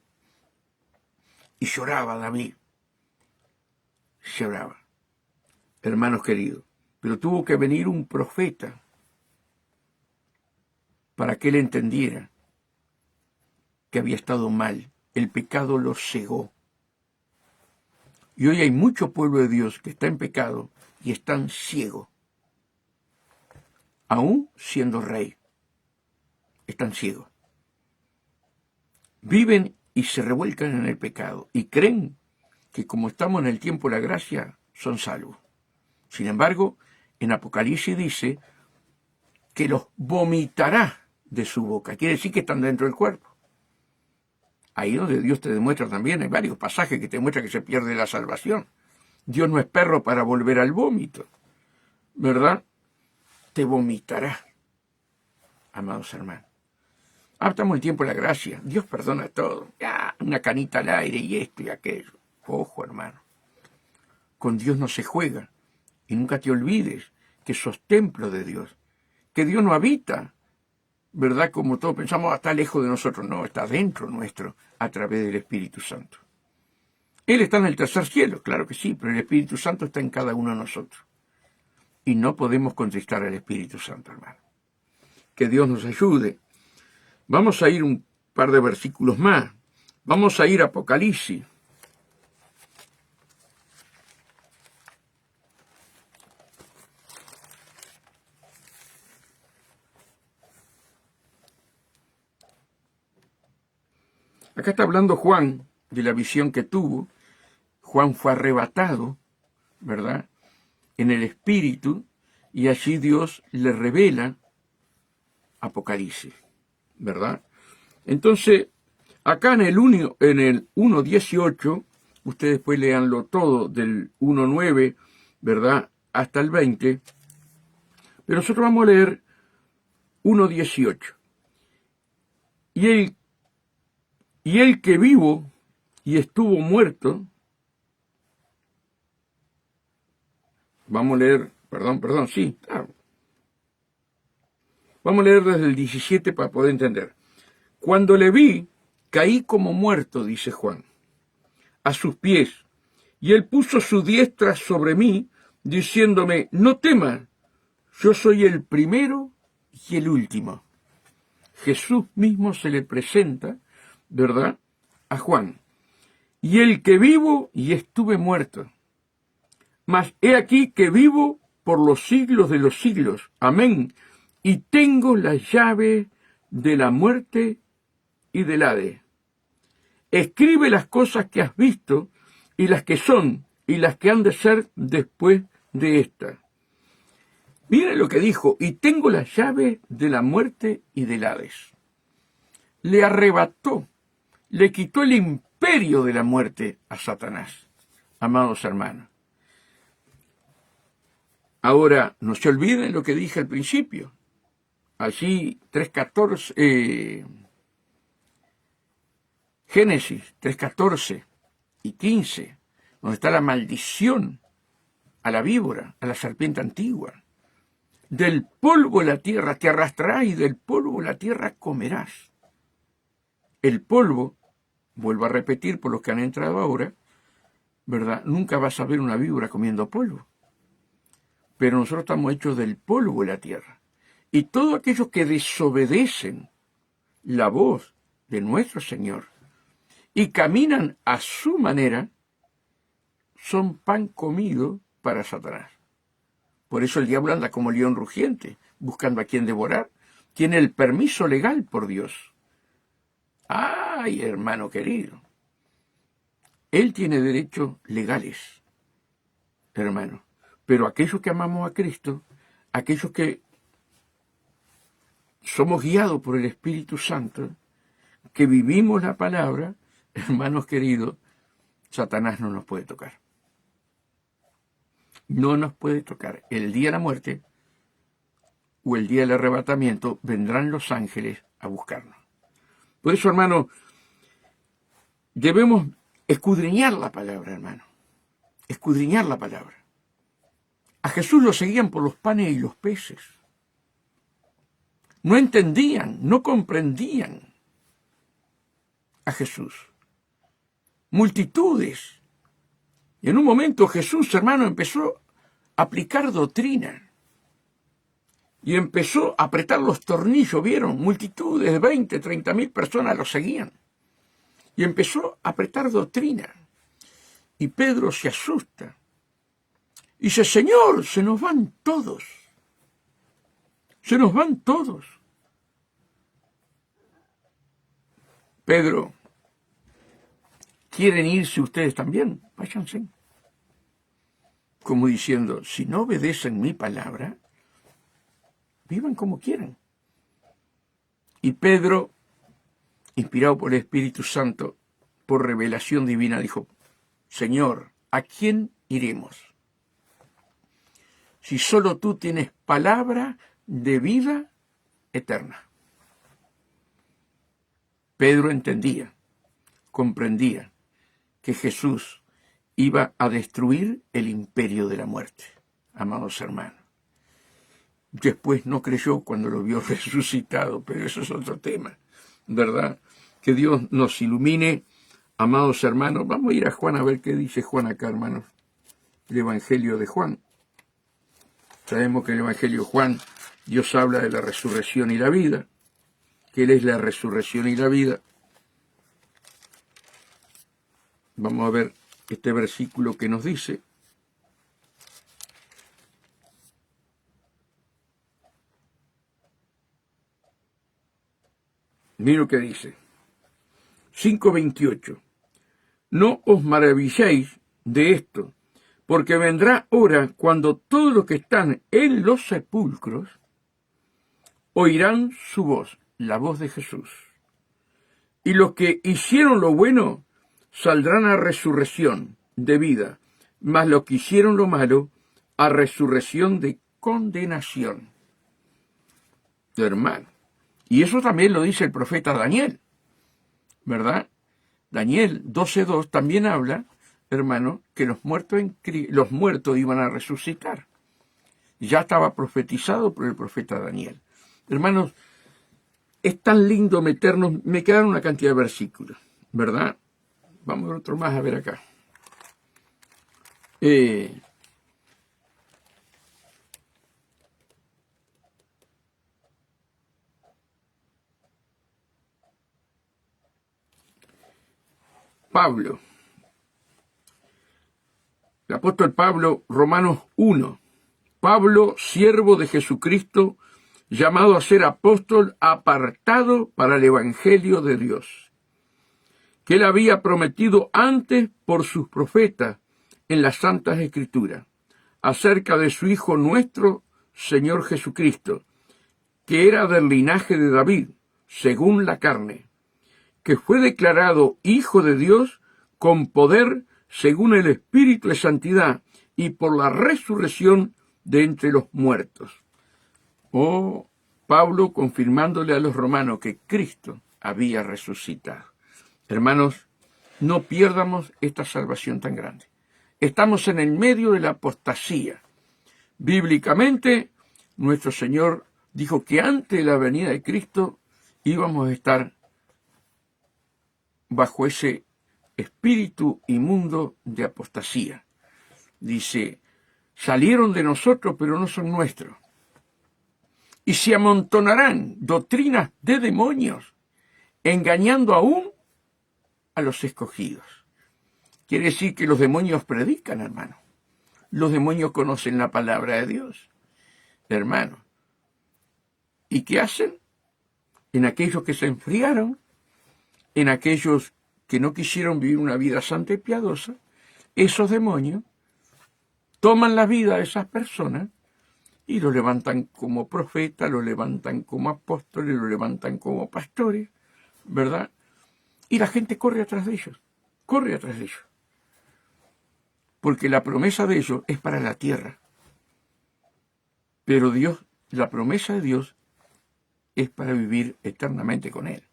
Y lloraba David, lloraba. Hermanos queridos, pero tuvo que venir un profeta para que él entendiera que había estado mal. El pecado lo cegó. Y hoy hay mucho pueblo de Dios que está en pecado y están ciegos. Aún siendo rey, están ciegos. Viven y se revuelcan en el pecado y creen que como estamos en el tiempo de la gracia, son salvos. Sin embargo, en Apocalipsis dice: que los vomitará de su boca. Quiere decir que están dentro del cuerpo. Ahí donde Dios te demuestra también, hay varios pasajes que te muestran que se pierde la salvación. Dios no es perro para volver al vómito, ¿verdad? Te vomitará, amados hermanos. Estamos en tiempo de la gracia. Dios perdona todo. Ya, una canita al aire y esto y aquello. Ojo, hermano. Con Dios no se juega. Y nunca te olvides que sos templo de Dios. Que Dios no habita, ¿verdad? Como todos pensamos, está lejos de nosotros. No, está dentro nuestro a través del Espíritu Santo. Él está en el tercer cielo, claro que sí, pero el Espíritu Santo está en cada uno de nosotros. Y no podemos contristar al Espíritu Santo, hermano. Que Dios nos ayude. Vamos a ir un par de versículos más. Vamos a ir a Apocalipsis. Acá está hablando Juan de la visión que tuvo. Juan fue arrebatado, ¿verdad?, en el Espíritu, y allí Dios le revela Apocalipsis, ¿verdad? Entonces, acá en el 1.18, ustedes después leanlo todo, del 1.9, ¿verdad?, hasta el 20, pero nosotros vamos a leer 1.18. Y el que vivo y estuvo muerto, vamos a leer, sí, claro. Vamos a leer desde el 17 para poder entender. Cuando le vi, caí como muerto, dice Juan, a sus pies, y él puso su diestra sobre mí, diciéndome, no temas, yo soy el primero y el último. Jesús mismo se le presenta, ¿verdad?, a Juan. Y el que vivo y estuve muerto. Mas he aquí que vivo por los siglos de los siglos. Amén. Y tengo la llave de la muerte y del Hades. Escribe las cosas que has visto y las que son y las que han de ser después de esta. Miren lo que dijo, y tengo la llave de la muerte y del Hades. Le arrebató, le quitó el imperio de la muerte a Satanás, amados hermanos. Ahora, no se olviden lo que dije al principio. Allí, 3.14, Génesis 3.14 y 15, donde está la maldición a la víbora, a la serpiente antigua. Del polvo la tierra te arrastrarás y del polvo la tierra comerás. El polvo, vuelvo a repetir por los que han entrado ahora, ¿verdad? Nunca vas a ver una víbora comiendo polvo. Pero nosotros estamos hechos del polvo de la tierra. Y todos aquellos que desobedecen la voz de nuestro Señor y caminan a su manera, son pan comido para Satanás. Por eso el diablo anda como león rugiente, buscando a quien devorar. Tiene el permiso legal por Dios. ¡Ay, hermano querido! Él tiene derechos legales, hermano. Pero aquellos que amamos a Cristo, aquellos que somos guiados por el Espíritu Santo, que vivimos la palabra, hermanos queridos, Satanás no nos puede tocar. No nos puede tocar. El día de la muerte o el día del arrebatamiento vendrán los ángeles a buscarnos. Por eso, hermano, debemos escudriñar la palabra, hermano. Escudriñar la palabra. A Jesús lo seguían por los panes y los peces. No entendían, no comprendían a Jesús. Multitudes. Y en un momento Jesús, hermano, empezó a aplicar doctrina. Y empezó a apretar los tornillos, ¿vieron? Multitudes de 20, 30.000 personas lo seguían. Y empezó a apretar doctrina. Y Pedro se asusta. Y dice, Señor, se nos van todos. Se nos van todos. Pedro, ¿quieren irse ustedes también? Váyanse. Como diciendo, si no obedecen mi palabra, vivan como quieran. Y Pedro, inspirado por el Espíritu Santo, por revelación divina, dijo, Señor, ¿a quién iremos? Si solo tú tienes palabra de vida eterna. Pedro entendía, comprendía que Jesús iba a destruir el imperio de la muerte, amados hermanos. Después no creyó cuando lo vio resucitado, pero eso es otro tema, ¿verdad? Que Dios nos ilumine, amados hermanos. Vamos a ir a Juan a ver qué dice Juan acá, hermanos. El Evangelio de Juan. Sabemos que en el Evangelio de Juan Dios habla de la resurrección y la vida, que Él es la resurrección y la vida. Vamos a ver este versículo que nos dice. Mira lo que dice. 5:28. No os maravilléis de esto, porque vendrá hora cuando todos los que están en los sepulcros oirán su voz, la voz de Jesús. Y los que hicieron lo bueno saldrán a resurrección de vida, mas los que hicieron lo malo a resurrección de condenación. Hermano. Y eso también lo dice el profeta Daniel, ¿verdad? Daniel 12:2 también habla, hermano, que los muertos iban a resucitar. Ya estaba profetizado por el profeta Daniel. Hermanos, es tan lindo meternos, me quedan una cantidad de versículos, ¿verdad? Vamos a ver otro más a ver acá. Pablo. El apóstol Pablo, Romanos 1. Pablo, siervo de Jesucristo, llamado a ser apóstol, apartado para el Evangelio de Dios, que él había prometido antes por sus profetas en las Santas Escrituras, acerca de su Hijo nuestro, Señor Jesucristo, que era del linaje de David, según la carne, que fue declarado Hijo de Dios con poder según el Espíritu de Santidad y por la resurrección de entre los muertos. Oh, Pablo confirmándole a los romanos que Cristo había resucitado. Hermanos, no pierdamos esta salvación tan grande. Estamos en el medio de la apostasía. Bíblicamente, nuestro Señor dijo que antes de la venida de Cristo íbamos a estar bajo ese espíritu inmundo de apostasía. Dice, salieron de nosotros, pero no son nuestros. Y se amontonarán doctrinas de demonios, engañando aún a los escogidos. Quiere decir que los demonios predican, hermano. Los demonios conocen la palabra de Dios, hermano. ¿Y qué hacen? En aquellos que se enfriaron, en aquellos que no quisieron vivir una vida santa y piadosa, esos demonios toman la vida de esas personas y lo levantan como profetas, lo levantan como apóstoles, lo levantan como pastores, ¿verdad? Y la gente corre atrás de ellos, porque la promesa de ellos es para la tierra. Pero Dios, la promesa de Dios es para vivir eternamente con Él.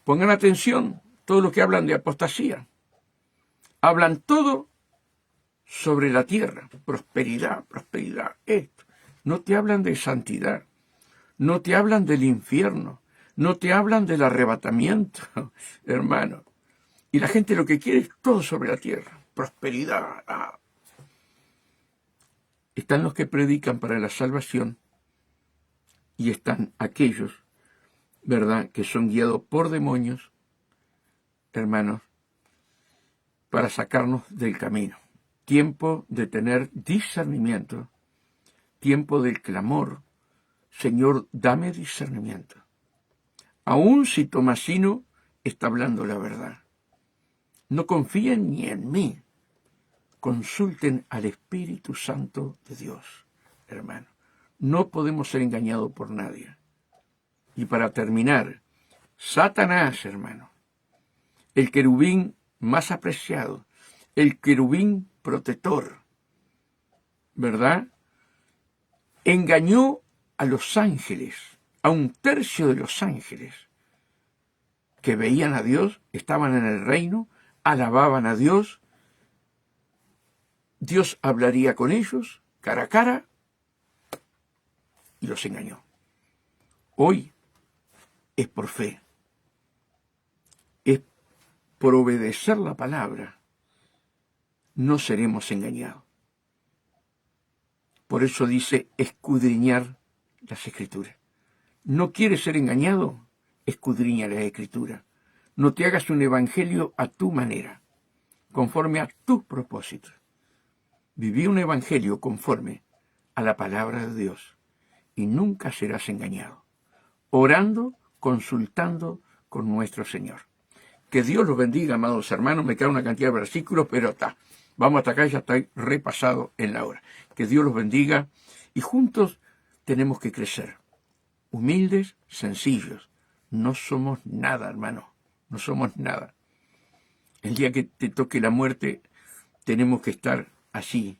Pongan atención, todos los que hablan de apostasía, hablan todo sobre la tierra, prosperidad, esto. No te hablan de santidad, no te hablan del infierno, no te hablan del arrebatamiento, hermano. Y la gente lo que quiere es todo sobre la tierra, prosperidad. Están los que predican para la salvación y están aquellos, ¿verdad?, que son guiados por demonios, hermanos, para sacarnos del camino. Tiempo de tener discernimiento, tiempo del clamor. Señor, dame discernimiento. Aun si Tomasino está hablando la verdad. No confíen ni en mí. Consulten al Espíritu Santo de Dios, hermano. No podemos ser engañados por nadie. Y para terminar, Satanás, hermano, el querubín más apreciado, el querubín protector, ¿verdad? Engañó a los ángeles, a un tercio de los ángeles que veían a Dios, estaban en el reino, alababan a Dios. Dios hablaría con ellos cara a cara y los engañó. Hoy es por fe, es por obedecer la palabra, no seremos engañados. Por eso dice escudriñar las Escrituras. ¿No quieres ser engañado? Escudriña las Escrituras. No te hagas un evangelio a tu manera, conforme a tus propósitos. Viví un evangelio conforme a la palabra de Dios y nunca serás engañado. Orando, consultando con nuestro Señor. Que Dios los bendiga, amados hermanos. Me queda una cantidad de versículos, pero está. Vamos hasta acá, ya estoy repasado en la hora. Que Dios los bendiga y juntos tenemos que crecer. Humildes, sencillos. No somos nada, hermano. No somos nada. El día que te toque la muerte, tenemos que estar así,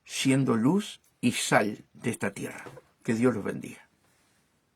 siendo luz y sal de esta tierra. Que Dios los bendiga.